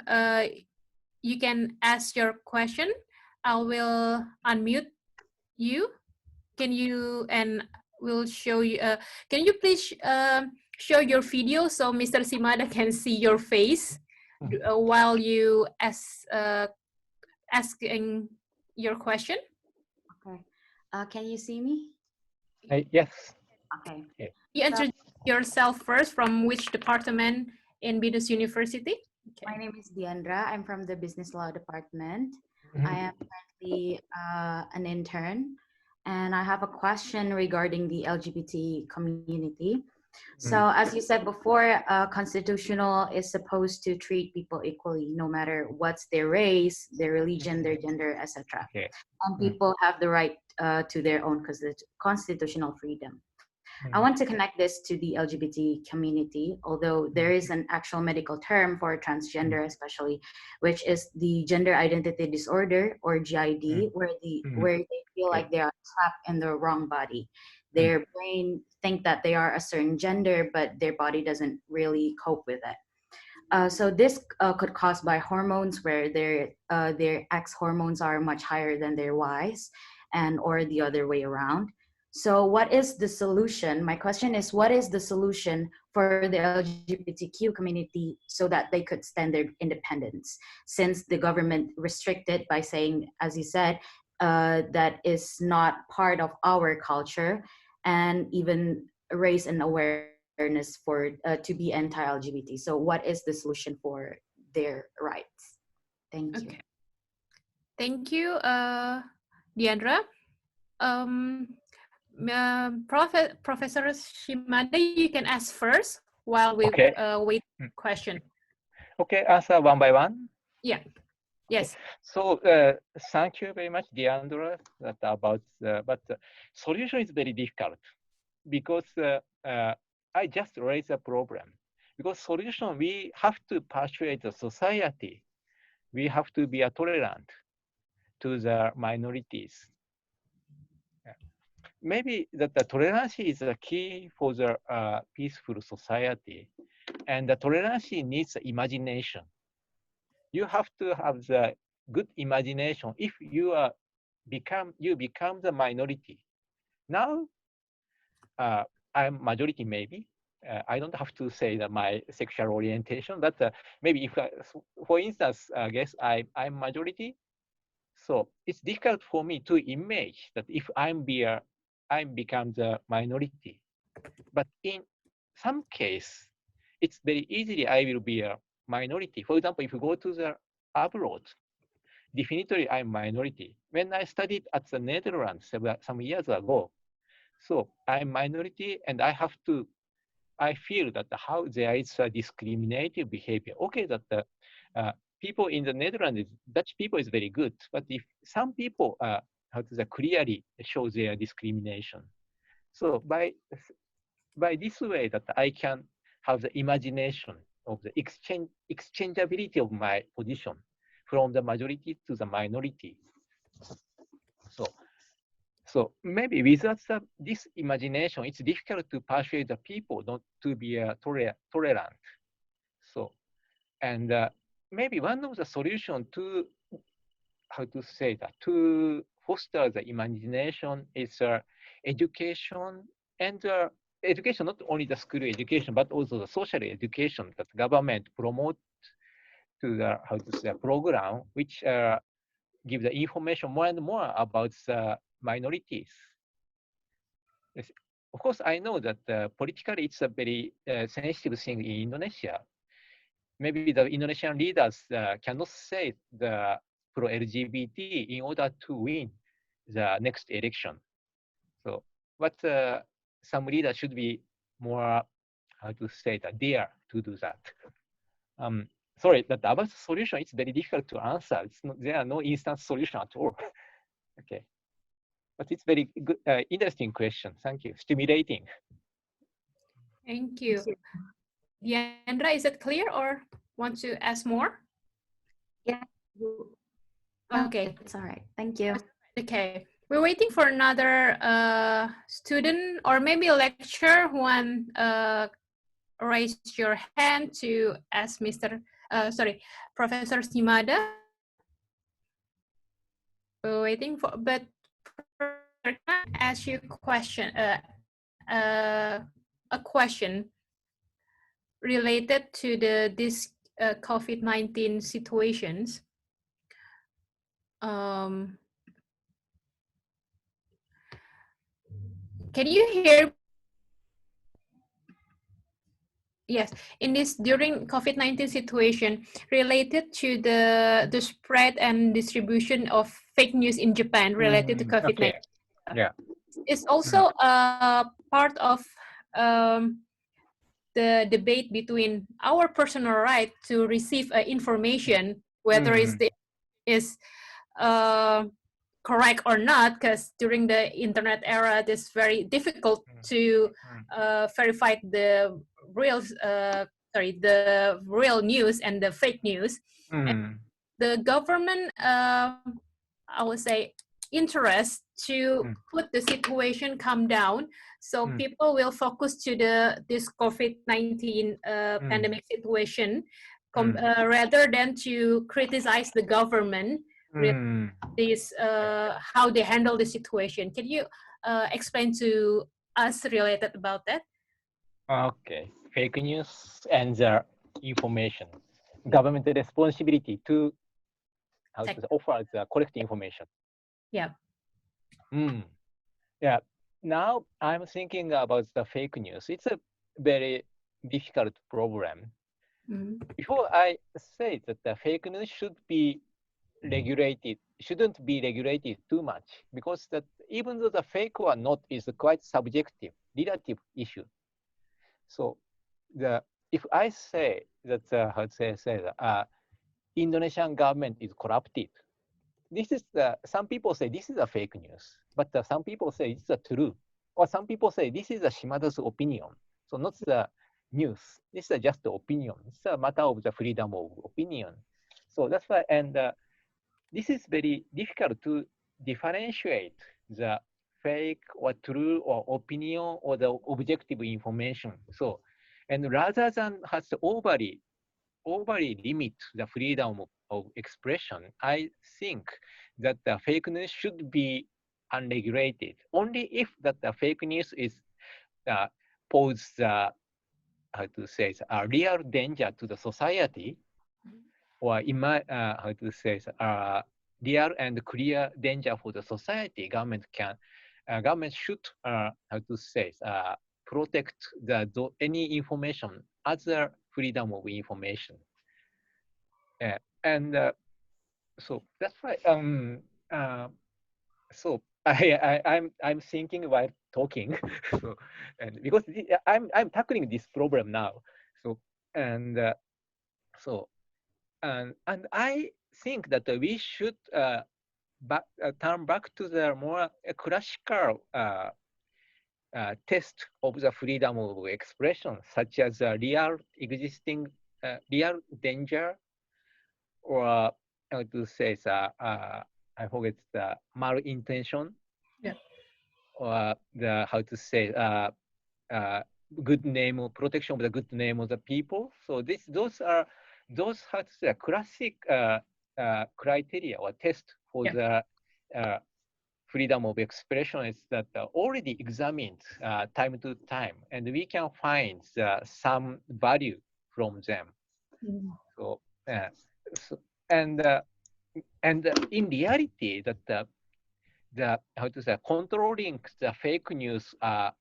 you can ask your question. I will unmute you. Can you, and we'll show you, can you please show your video so Mr. Shimada can see your face while you asking your question? Okay. Can you see me? Yes. Okay. You introduce yourself first, from which department in Binus University? Okay. My name is Diandra. I'm from the Business Law Department. I am currently an intern, and I have a question regarding the LGBT community. So as you said before, constitutional is supposed to treat people equally, no matter what's their race, their religion, their gender, etc. Okay. And people have the right to their own constitutional freedom. I want to connect this to the LGBT community, although there is an actual medical term for transgender, especially, which is the gender identity disorder, or GID, where they feel like they are trapped in the wrong body. Their brain think that they are a certain gender, but their body doesn't really cope with it. So this could cause by hormones, where their X hormones are much higher than their Y's, and or the other way around. So what is the solution? My question is, what is the solution for the LGBTQ community so that they could stand their independence? Since the government restricted by saying, as you said, that is not part of our culture, and even raise an awareness for to be anti-LGBT. So what is the solution for their rights? Thank you. Okay. Thank you, Diandra. Professor Shimada, you can ask first while we wait question. Okay, answer one by one. Yeah. Yes. So thank you very much, Deandra, about but solution is very difficult, because I just raised a problem. Because solution, we have to persuade the society. We have to be tolerant to the minorities. Maybe that the tolerance is a key for the peaceful society, and the tolerance needs imagination. You have to have the good imagination. If you become the minority. Now, I'm majority maybe. I don't have to say that my sexual orientation, but maybe if, for instance, I guess I'm majority, so it's difficult for me to imagine that if I become the minority. But in some case, it's very easily I will be a minority. For example, if you go to the abroad, definitely I'm minority. When I studied at the Netherlands some years ago, so I'm minority, and I feel that how there is a discriminative behavior. Okay, that the people in the Netherlands, Dutch people is very good, but if some people how to clearly show their discrimination. So by this way, that I can have the imagination of the exchangeability of my position from the majority to the minority. So So maybe without this imagination, it's difficult to persuade the people not to be tolerant. So, and maybe one of the solution to, how to say that, to foster the imagination is education, and education, not only the school education, but also the social education that government promote to the, how to say, program, which give the information more and more about the minorities. Yes. Of course, I know that politically it's a very sensitive thing in Indonesia. Maybe the Indonesian leaders cannot say the pro-LGBT in order to win the next election. So, but some leaders should be more, how to say that, dare to do that. Sorry, that about the solution, it's very difficult to answer. It's not, there are no instant solution at all. Okay. But it's very good, interesting question. Thank you. Stimulating. Thank you. Diandra, is it clear or want to ask more? Yeah. Okay. It's all right. Thank you. Okay. We're waiting for another student or maybe a lecturer who want raise your hand to ask Professor Shimada. We're waiting for, but can I ask you a question related to this COVID-19 situations. Can you hear? Yes, in this during COVID-19 situation related to the spread and distribution of fake news in Japan related to COVID-19. Okay. Yeah. It's also a part of the debate between our personal right to receive information, whether is correct or not, because during the internet era, it is very difficult to verify the real the real news and the fake news. And the government, I would say, interest to put the situation calm down, so people will focus to this COVID-19 pandemic situation, rather than to criticize the government. This how they handle the situation. Can you explain to us related about that? Okay. Fake news and the information. Government responsibility to how to offer the correct information. Yeah. Yeah. Now I'm thinking about the fake news. It's a very difficult problem. Before I say that the fake news shouldn't be regulated too much, because that even though the fake or not is a quite subjective, relative issue. So if I say that how to say that Indonesian government is corrupted, this is some people say this is a fake news, but some people say it's a true, or some people say this is a Shimada's opinion. So not the news. This is just the opinion. It's a matter of the freedom of opinion. So that's why, and this is very difficult to differentiate the fake or true or opinion or the objective information. So, and rather than has to overly limit the freedom of expression, I think that the fake news should be unregulated. Only if that the fake news is pose how to say a real danger to the society, or how to say real and clear danger for the society, government should how to say protect any information as a freedom of information. And so that's why so I'm thinking while talking. So, and because I'm tackling this problem now. So and and I think that we should turn back to the more classical test of the freedom of expression, such as real existing real danger, or how to say I forget the malintention. Yeah. the how to say good name or protection of the good name of the people. So those how to say classic criteria or test for the freedom of expression is that already examined time to time, and we can find some value from them. So, and in reality, that the how to say controlling the fake news are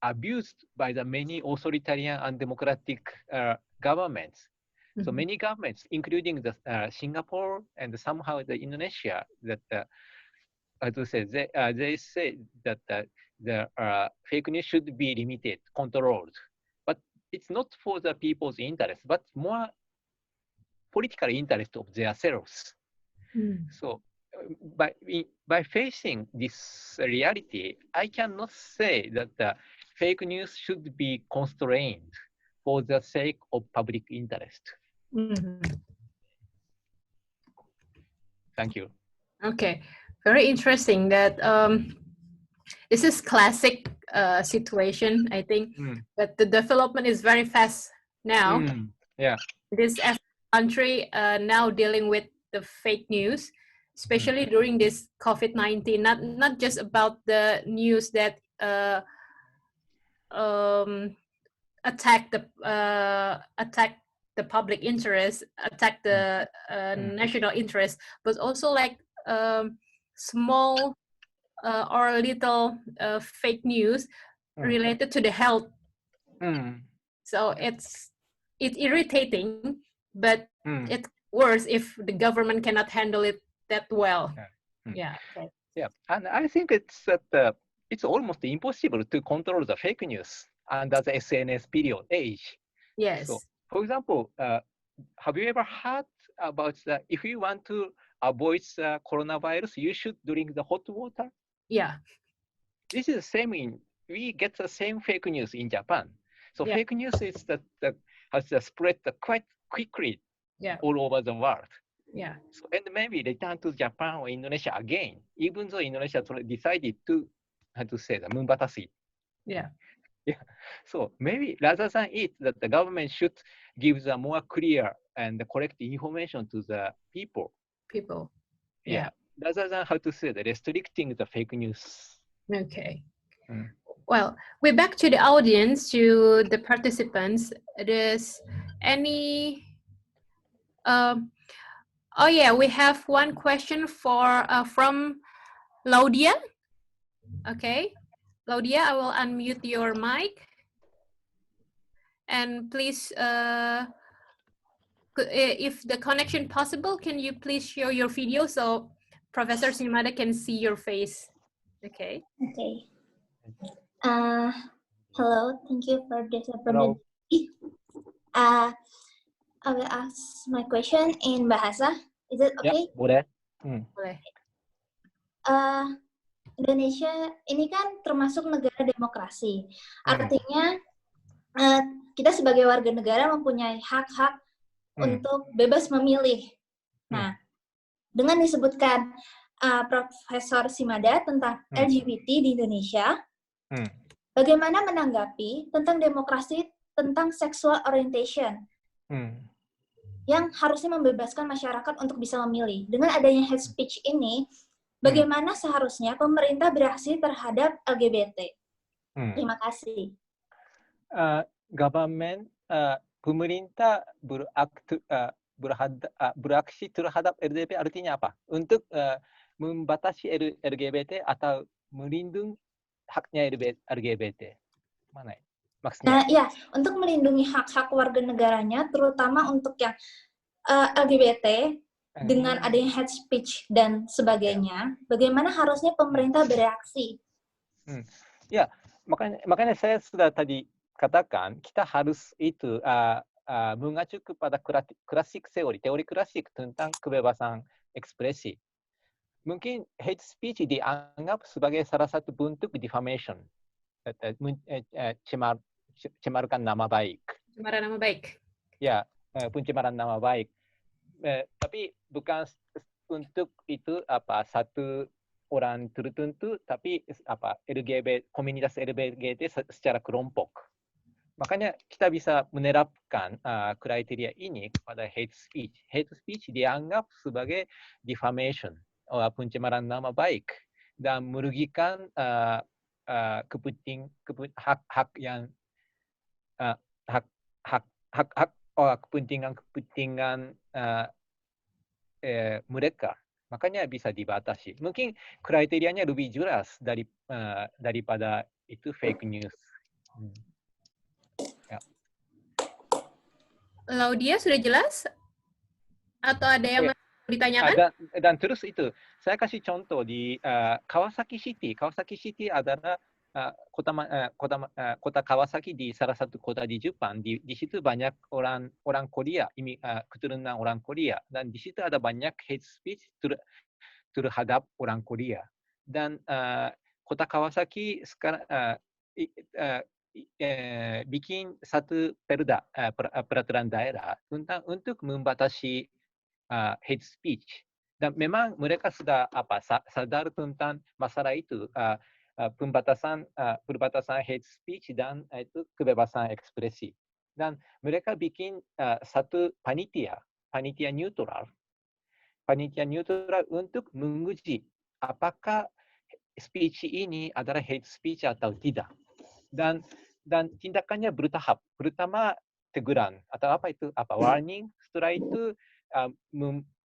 abused by the many authoritarian and democratic governments. So many governments, including the Singapore and somehow the Indonesia, that how to say they say that the fake news should be limited, controlled, but it's not for the people's interest, but more political interest of themselves. So by facing this reality, I cannot say that the fake news should be constrained for the sake of public interest. Thank you. Okay, very interesting that this is classic situation, I think, but the development is very fast now. Yeah. This country now dealing with the fake news, especially during this COVID-19, not just about the news that attack the public interest, attack the national interest, but also like small or little fake news related to the health. So it's irritating, but it's worse if the government cannot handle it that well. Yeah. Okay. Yeah, and I think it's that it's almost impossible to control the fake news under the SNS period age. Yes. So, for example, have you ever heard about if you want to avoid the coronavirus, you should drink the hot water? Yeah. This is the same we get the same fake news in Japan. So fake news is that has spread quite quickly all over the world. Yeah. So, and maybe return to Japan or Indonesia again, even though Indonesia decided to, how to say, the mengikuti. Yeah. Yeah. So maybe rather than it, that the government should give the more clear and correct information to the people. Yeah. Rather than how to say the restricting the fake news. Okay. Well, we're back to the audience, to the participants. There's any oh yeah, we have one question from Laudia. Okay, Laudia, I will unmute your mic, and please, if the connection possible, can you please show your video so Professor Shimada can see your face? Okay. Okay. Hello, thank you for this opportunity. I will ask my question in bahasa. Is it okay? Ya, boleh. Boleh. Indonesia ini kan termasuk negara demokrasi. Artinya kita sebagai warga negara mempunyai hak-hak untuk bebas memilih. Nah, dengan disebutkan Profesor Shimada tentang LGBT di Indonesia, bagaimana menanggapi tentang demokrasi tentang sexual orientation yang harusnya membebaskan masyarakat untuk bisa memilih? Dengan adanya hate speech ini, bagaimana seharusnya pemerintah bereaksi terhadap LGBT? Terima kasih. Government, pemerintah beraksi terhadap LGBT artinya apa? Untuk membatasi LGBT atau melindungi haknya LGBT. Mana maksudnya? Ya, untuk melindungi hak-hak warga negaranya, terutama untuk yang LGBT, dengan adanya hate speech dan sebagainya, bagaimana harusnya pemerintah bereaksi? Ya, makanya saya sudah tadi katakan, kita harus itu mengacu kepada klasik teori klasik tentang kebebasan ekspresi. Mungkin hate speech dianggap sebagai salah satu bentuk defamation, cemarkan nama baik. Pencemaran nama baik. Ya, pencemaran nama baik. Tapi bukan untuk itu satu orang tertentu, tapi komunitas LGBT secara kelompok. Makanya kita bisa menerapkan kriteria ini kepada hate speech. Hate speech dianggap sebagai defamation, pencemaran nama baik, dan merugikan hak yang kepentingan mereka. Makanya bisa dibatasi. Mungkin kriterianya lebih jelas daripada itu fake news. Ya. Laudia sudah jelas? Atau ada yang ditanyakan? Dan terus itu, saya kasih contoh di Kawasaki City. Kawasaki City adalah kota Kawasaki di salah satu kota di Jepang. Di situ banyak orang Korea, keturunan orang Korea, dan di situ ada banyak hate speech terhadap orang Korea. Dan kota Kawasaki sekarang bikin satu peraturan daerah untuk membatasi hate speech. Dan memang mereka sudah sadar tentang masalah itu. Perbatasan hate speech dan itu kebebasan ekspresi. Dan mereka bikin satu panitia neutral untuk menguji apakah speech ini adalah hate speech atau tidak. Dan tindakannya bertahap. Pertama teguran atau warning. Setelah itu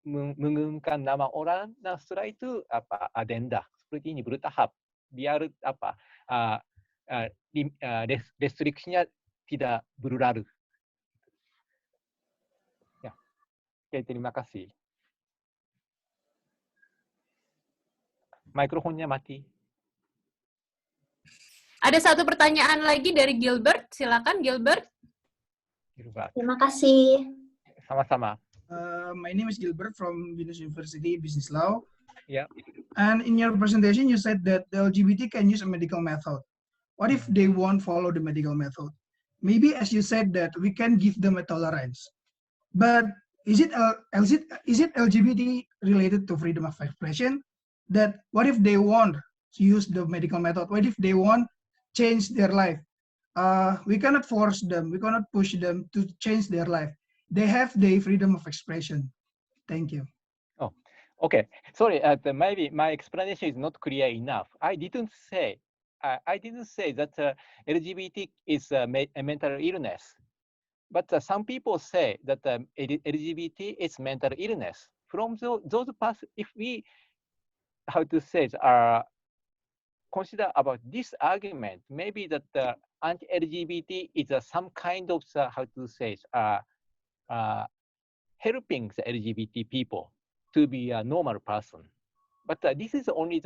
mengumumkan nama orang. Dan setelah itu adenda. Seperti ini bertahap. Biar restriksinya tidak berlalu. Ya. Oke, terima kasih. Mikrofonnya mati. Ada satu pertanyaan lagi dari Gilbert. Silakan, Gilbert. Terima kasih. Sama-sama. My name is Gilbert from Venus University Business Law. Yeah. And in your presentation, you said that the LGBT can use a medical method. What if they won't follow the medical method? Maybe, as you said, that we can give them a tolerance. But is it LGBT related to freedom of expression? That what if they won't use the medical method? What if they won't change their life? We cannot force them. We cannot push them to change their life. They have the freedom of expression. Thank you. Oh, okay. Sorry, maybe my explanation is not clear enough. I didn't say that LGBT is a mental illness. But some people say that LGBT is mental illness. From those past, if we, consider about this argument, maybe that anti-LGBT is some kind of helping the LGBT people to be a normal person. But this is only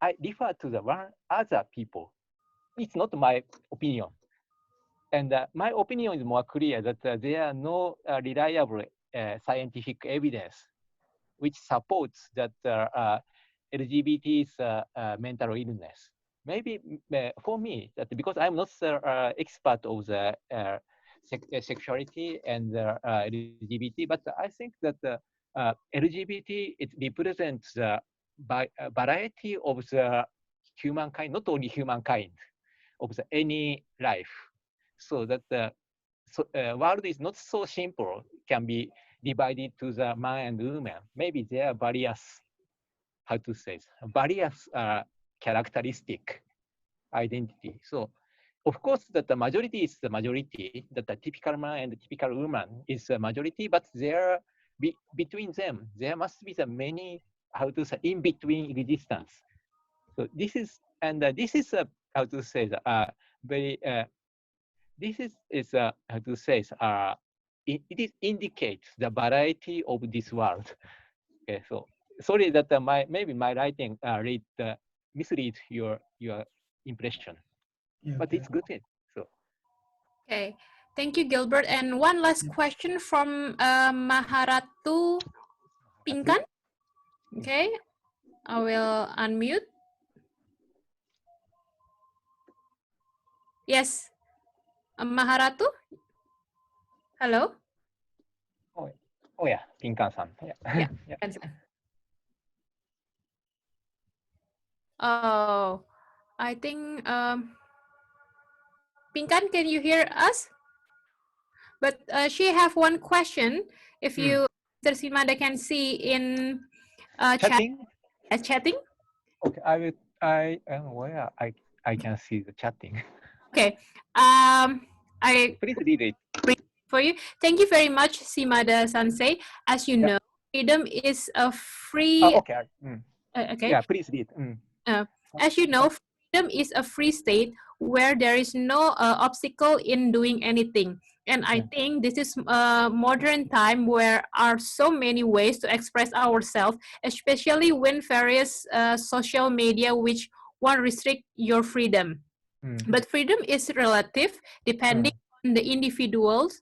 I refer to the one other people. It's not my opinion. And my opinion is more clear that there are no reliable scientific evidence which supports that LGBT's mental illness. Maybe for me, that because I'm not an expert of the sexuality and LGBT, but I think that LGBT, it represents the variety of the humankind, not only humankind, of the any life. So that the world is not so simple, can be divided to the man and woman. Maybe there are various, various characteristic identity. So of course that the majority is the majority, that the typical man and the typical woman is the majority, but there between them, there must be the many, in between resistance. So this is, and this is very, this is it indicates the variety of this world. Okay, so sorry that maybe my writing misleads your impression, Yeah, but okay. it's good. So Okay, thank you, Gilbert. And one last question from Maharatu Pinkan. Okay, I will unmute. Yes, Maharatu. Hello. Oh yeah, Pinkan-san. Yeah. Yeah. Yeah. Oh, I think Pinkan, can you hear us? But she have one question. If you, Tersimada, can see in Chatting? chatting. Okay, I am where I can see the chatting. Okay. I Please read it. read for you. Thank you very much, Simada Sansei. As you know, freedom is a free. Okay. Okay. Yeah, please read. As you know, freedom is a free state where there is no obstacle in doing anything. And I think this is a modern time where are so many ways to express ourselves, especially when various social media which one restrict your freedom. But freedom is relative, depending on the individuals.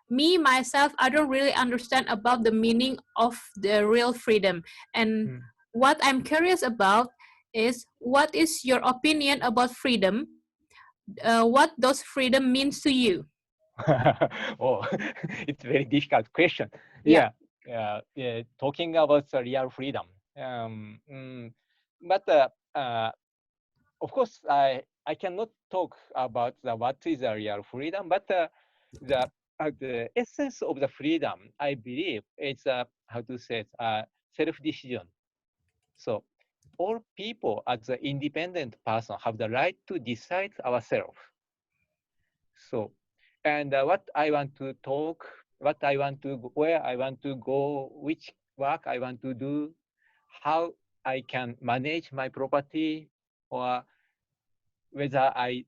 Me, myself, I don't really understand about the meaning of the real freedom. And what I'm curious about is what is your opinion about freedom? What does freedom means to you? Oh, it's a very difficult question. Yeah. Talking about the real freedom. But of course, I cannot talk about what is a real freedom, but the essence of the freedom, I believe, is how to say it, self-decision. So all people as an independent person have the right to decide ourselves. So, and what I want to talk, what I want to, where I want to go, which work I want to do, how I can manage my property, or whether I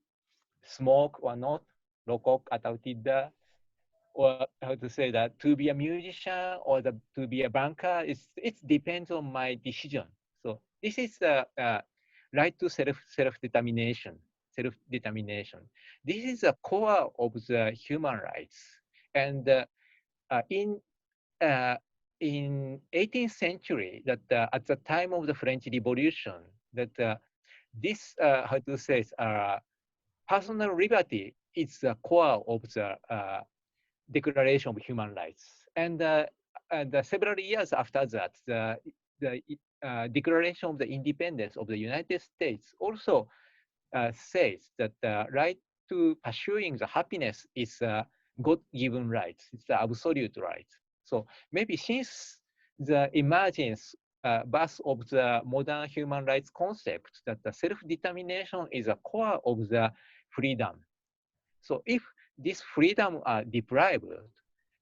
smoke or not, rokok atau tidak, or how to say that, to be a musician or to be a banker, it depends on my decision. So this is the right to self-determination. This is the core of the human rights. And in 18th century, that at the time of the French Revolution, that this how to say personal liberty is the core of the Declaration of Human Rights. And several years after that, the Declaration of the Independence of the United States also says that the right to pursuing the happiness is a God-given right. It's the absolute right. So maybe since the emergence, birth of the modern human rights concept, that the self-determination is a core of the freedom. So if this freedom are deprived,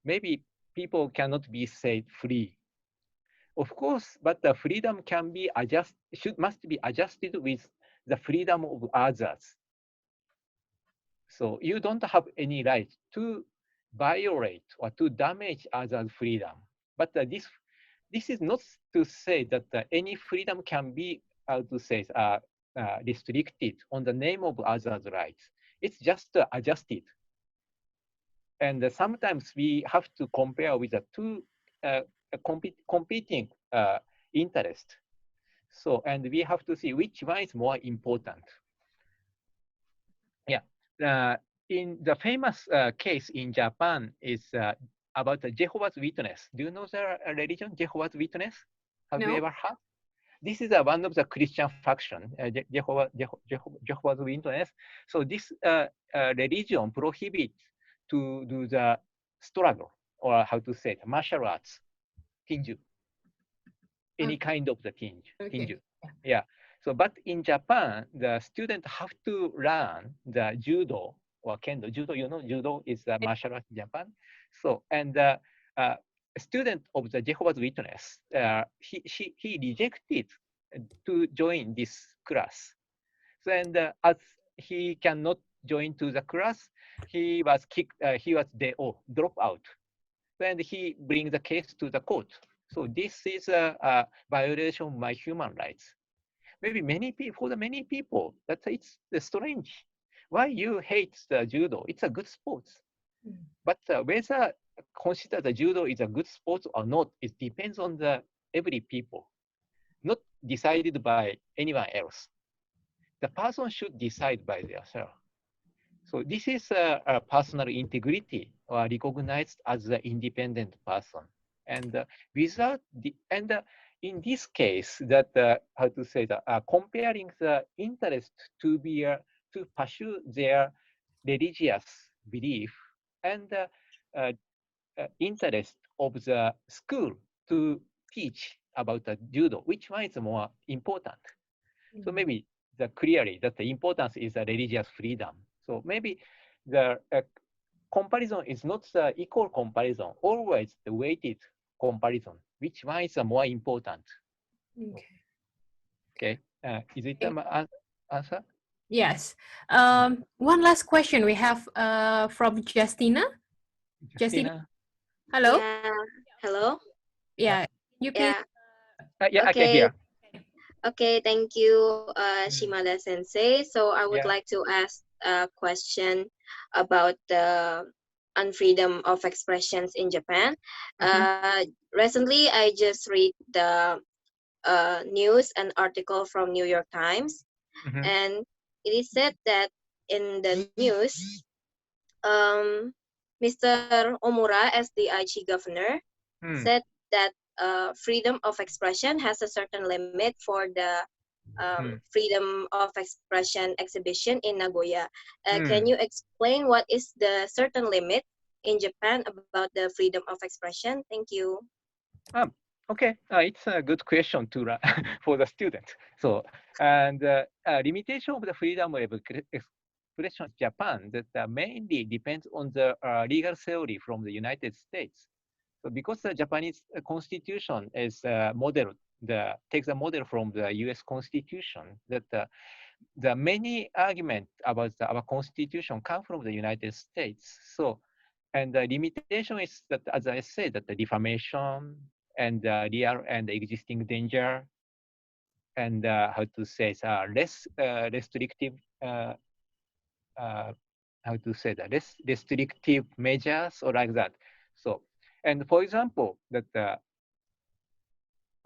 maybe people cannot be said free. Of course, but the freedom can be must be adjusted with the freedom of others. So you don't have any right to violate or to damage others' freedom. But this is not to say that any freedom can be, how to say, restricted on the name of others' rights. It's just adjusted. And sometimes we have to compare with the two competing interests. So, and we have to see which one is more important. Yeah. In the famous case in Japan is about the Jehovah's Witness. Do you know the religion, Jehovah's Witness? Have you ever heard? This is one of the Christian faction, Jehovah's Witness. So this religion prohibits to do the struggle, or how to say it, martial arts, tinju, any kind of the tinju. Yeah. So, but in Japan, the students have to learn the judo or kendo. Judo, you know, judo is the martial arts in Japan. So, and the student of the Jehovah's Witness, he rejected to join this class. So, and as he cannot join to the class, he was kicked. He was drop out, and he brings the case to the court. So this is a violation of my human rights. Maybe for many people, that it's strange. Why you hate the judo? It's a good sport. But whether consider the judo is a good sport or not, it depends on every people, not decided by anyone else. The person should decide by themselves. So this is a personal integrity recognized as the independent person. And in this case, that how to say that comparing the interest to be to pursue their religious belief and interest of the school to teach about the judo, which one is more important? So maybe clearly that the importance is the religious freedom. So maybe the comparison is not the equal comparison, always the weighted comparison. Which one is more important? Okay. Is it my answer? Yes. One last question we have from Justina. Justina. Hello. Yeah. Hello. Yeah. You please. Yeah. Yeah, Okay. I can hear. Okay. Thank you, Shimada Sensei. So I would Yeah. like to ask a question about the unfreedom of expressions in Japan. Recently, I just read the news, an article from New York Times, and it is said that in the news, Mr. Omura, as the Aichi governor, said that freedom of expression has a certain limit for the freedom of expression exhibition in Nagoya. Can you explain what is the certain limit in Japan about the freedom of expression? Thank you. Okay, it's a good question to for the student. So, and limitation of the freedom of expression in Japan that mainly depends on the legal theory from the United States. So, because the Japanese constitution is model, takes a model from the U.S. Constitution, that the many arguments about our constitution come from the United States. So, and the limitation is that, as I said, that the defamation and real and existing danger, and how to say, less restrictive, how to say that, less restrictive measures or like that. So, and for example, that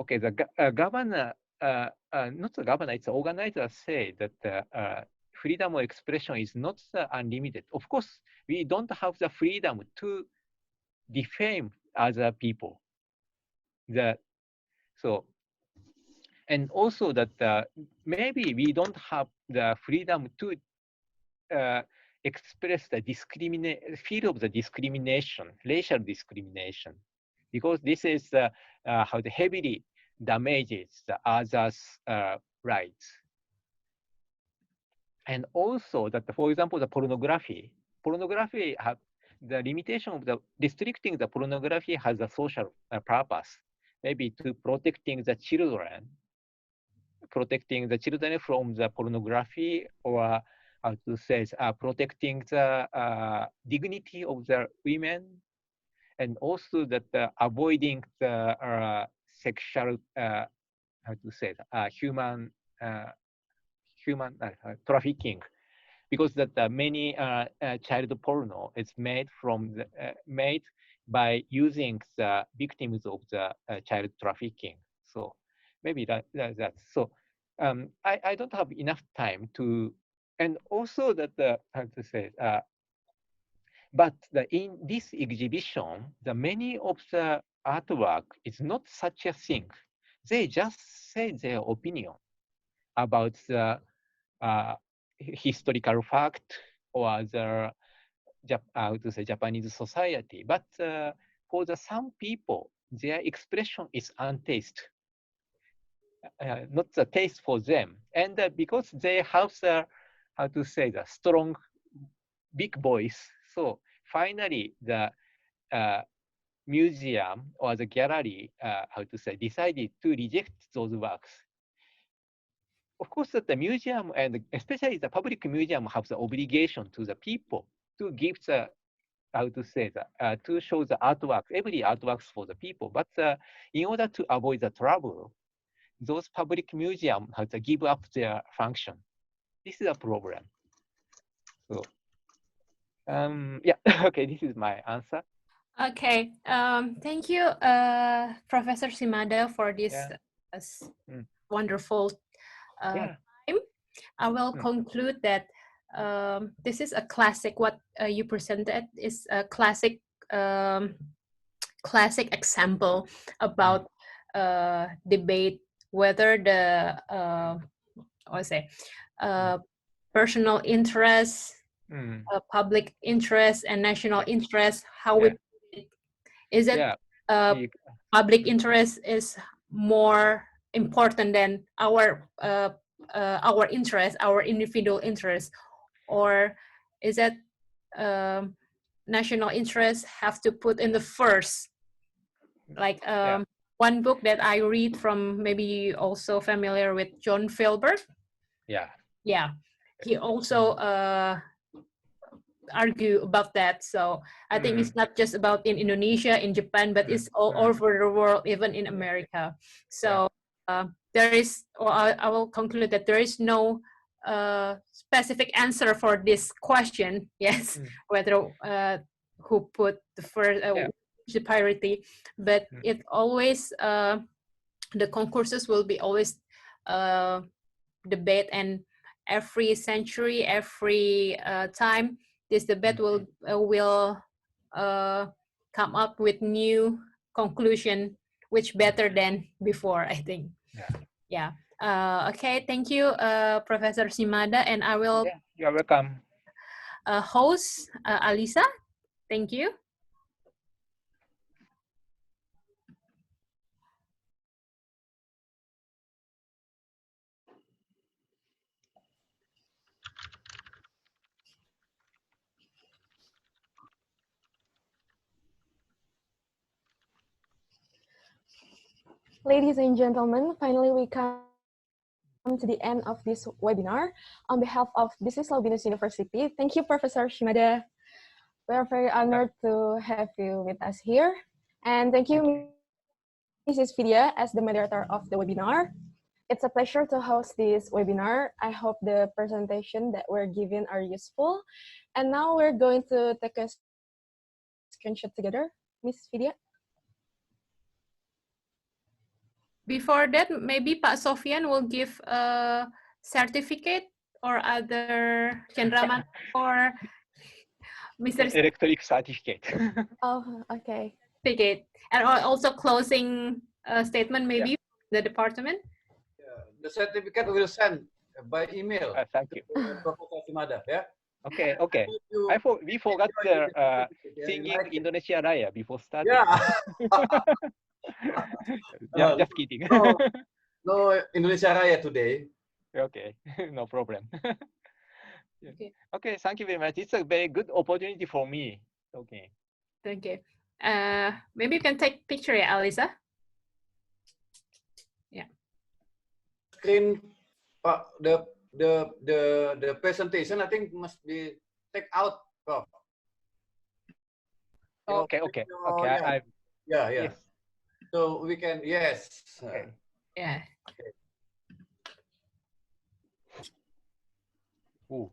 okay, the governor, not the governor, it's the organizer say that freedom of expression is not unlimited. Of course, we don't have the freedom to defame other people. So, and also that maybe we don't have the freedom to express the feel of the discrimination, racial discrimination, because this is how the heavily damages the others' rights. And also that, for example, the pornography have the limitation of the restricting the pornography has a social purpose, maybe to protecting the children from the pornography, or how to say, protecting the dignity of the women, and also that avoiding the sexual, how to say, human trafficking, because that many child porno is made from made by using the victims of the child trafficking. So maybe that. So I don't have enough time to, and also that how to say, but in this exhibition, the many of the artwork is not such a thing. They just say their opinion about the historical fact or the how to say, Japanese society. But for some people, their expression is untaste, not the taste for them. And because they have the, how to say, the strong, big voice, so finally the museum or the gallery, how to say, decided to reject those works. Of course, that the museum, and especially the public museum, have the obligation to the people to give the, how to say, to show the artworks, every artworks for the people. But in order to avoid the trouble, those public museums have to give up their function. This is a problem. So, yeah, okay, this is my answer. Okay, thank you, Professor Shimada, for this wonderful time. I will conclude that this is a classic. What you presented is a classic, classic example about debate whether the personal interest, public interest, and national interest, how we is it public interest is more important than our interest, our individual interest, or is that national interest have to put in the first? Like one book that I read from, maybe you also familiar with John Filbert. Yeah, he also argue about that. So I think it's not just about in Indonesia, in Japan, but it's all over the world, even in America. So there is, I will conclude that there is no specific answer for this question. Yes, whether who put the first the priority, but it always the concurses will be always debate, and every century, every time, this debate will come up with new conclusion, which better than before, I think. Yeah. Okay. Thank you, Professor Shimada, and I will. You're welcome. Host Alisa. Thank you. Ladies and gentlemen, finally we come to the end of this webinar. On behalf of Business Law Binus University, thank you, Professor Shimada. We are very honored to have you with us here. And thank you, Mrs. Vidya, as the moderator of the webinar. It's a pleasure to host this webinar. I hope the presentation that we're given are useful. And now we're going to take a screenshot together. Miss Vidya. Before that, maybe Pak Sofian will give a certificate or other Chandraman or Mr. Electric certificate. Oh, okay. Certificate. And also closing statement, maybe the department. The certificate will send by email. Thank you. Professor Shimada, yeah. Okay. We forgot the singing Indonesia Raya before starting. Just kidding. No Indonesia Raya today. Okay, no problem. Okay, thank you very much. It's a very good opportunity for me. Okay. Thank you. Maybe you can take picture, Alisa. Yeah. Screen, the presentation I think must be take out, Prof. Okay. Yeah. Yes. So we can, yes. Okay. Yeah. Okay. Ooh.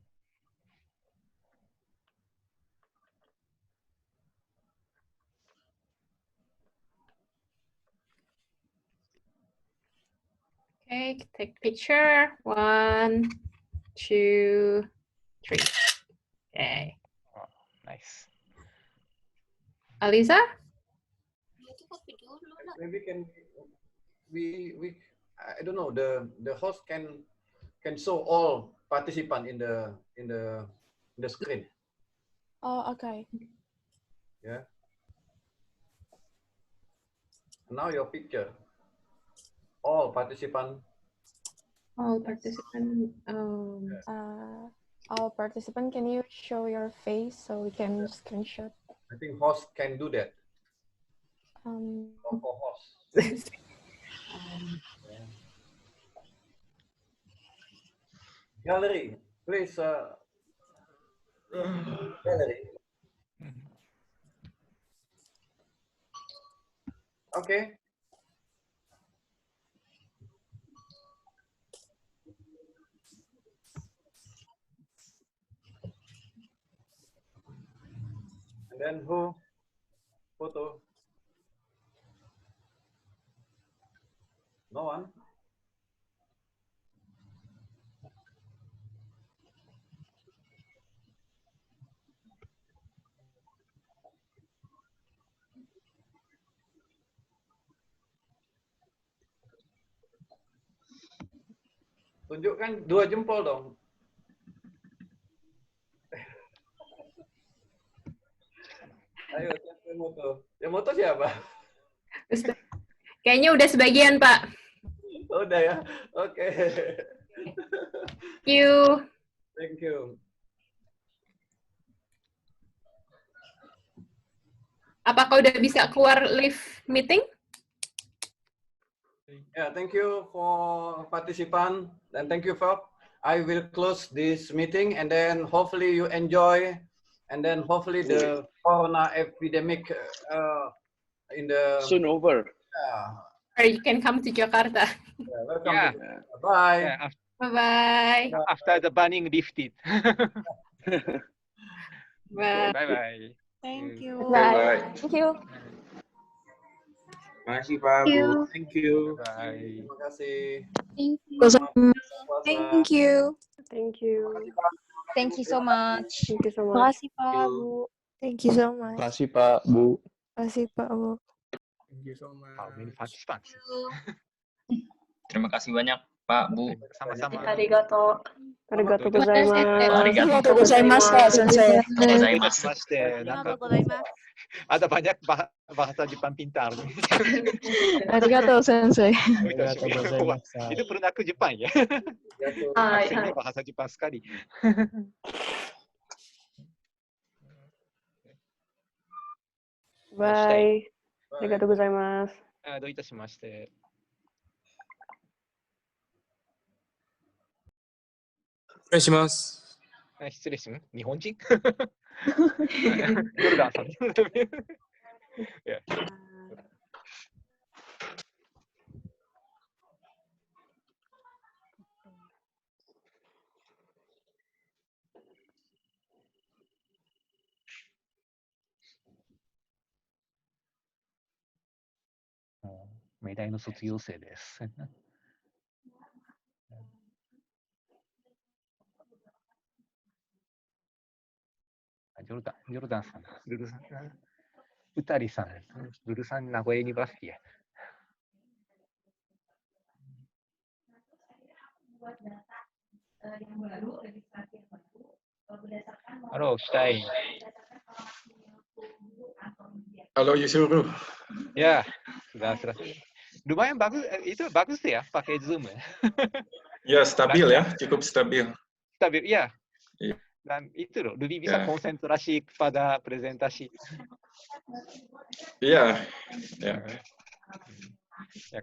Okay, take picture. 1, 2, 3. Okay. Oh, nice. Alisa? Maybe we I don't know, the host can show all participants in the screen. Oh, okay. Yeah. Now your picture. All participants. All participants. All participants, can you show your face so we can screenshot? I think host can do that. For host. Gallery, please. Gallery. Okay. And then who? Photo. No one. Tunjukkan 2 jempol dong. Ayo, siapa yang moto? Yang moto siapa? Kayaknya udah sebagian, Pak. Oh, udah ya? Oke. Thank you. Thank you. Apakah udah bisa keluar live meeting? Yeah, thank you for participant and thank you for. I will close this meeting and then hopefully you enjoy and then hopefully the corona epidemic in the Soon over. Or you can come to Jakarta. Welcome. Yeah. Bye. Yeah, Bye-bye. after the banning lifted. Bye. Bye-bye. Thank you. Bye. Thank you. Makasih Pak Bu. Thank you. Bye. Terima kasih. Thank you. Selamat puasa. Thank you. Thank you. Thank you so much. Thank you so much. Makasih Pak Bu. Thank you so much. Makasih Pak Bu. Makasih Pak Bu. Thank you so much. How many participants? Terima kasih banyak Pak Bu. Sama-sama. Arigato. Arigatou gozaimasu. Arigatou gozaimasu, Sensei. gozaimasu. Ada banyak bahasa Jepang pintar. Arigatou Sensei. Itu pernah ke Jepang ya? Hai, Aksennya bahasa Jepang sekali. Bye. Arigatou gozaimasu. どういたしまして。失礼します。失礼します。日本人ヨルダンさん。Yeah.「命題の卒業生です」ジョルダンさん、ルルさん、ウタリさん、ルルさん、名古屋ユニバーシティや。Halo, Stein. Halo Yusuf. Ya, sudah. Lumayan bagus, itu bagus ya pakai Zoom ya. Ya, stabil ya, cukup stabil. Stabil, ya. Iya. Dan itu loh, lebih bisa Ya. konsentrasi pada presentasi. Iya. Ya. Ya,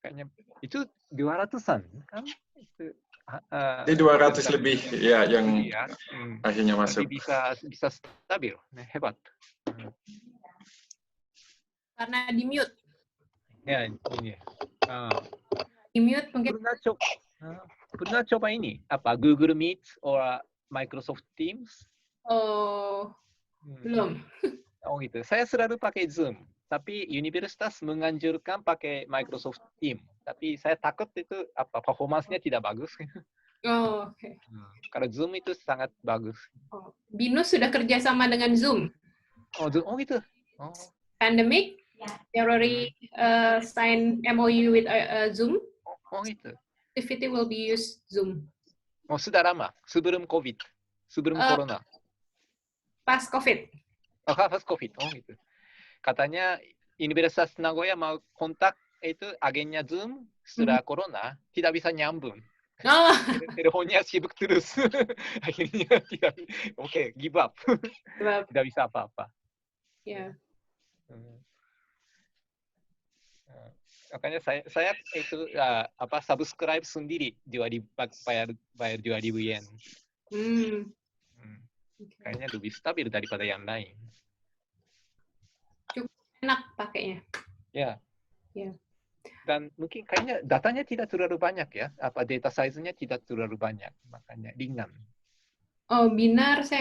kayaknya itu 200-an kan? Itu, Di 200 lebih ya yang ya. akhirnya masuk. Tapi bisa stabil, hebat. Karena di mute. Ya, ini. Di mute mungkin. Pernah coba ini apa Google Meet atau Microsoft Teams? Oh, belum. Oh gitu. Saya selalu pakai Zoom, tapi universitas menganjurkan pakai Microsoft Teams. Tapi saya takut itu apa performansnya tidak bagus. Oh, oke. Kalau Zoom itu sangat bagus. Oh. Binus sudah kerja sama dengan Zoom. Oh, Zoom. Oh gitu. Oh. Pandemic, they already sign MOU with Zoom. Oh gitu. Activity will be used Zoom. Oh, sudah lama. Sebelum COVID. Sebelum Corona. Pas COVID. Oh, pas COVID. Oh gitu. Katanya Universitas Nagoya mau kontak itu agennya Zoom setelah Corona tidak bisa nyambung. Oh. Teleponnya sibuk terus. Akhirnya tidak. Oke, give up. Tidak bisa apa-apa. Ya. Makanya saya itu apa subscribe sendiri bayar 2.000 yen. Kayaknya lebih stabil daripada yang lain. Cukup enak pakainya. Ya. Ya. Dan mungkin kayaknya datanya tidak terlalu banyak ya. Apa data size-nya tidak terlalu banyak, makanya ringan. Oh, binar saya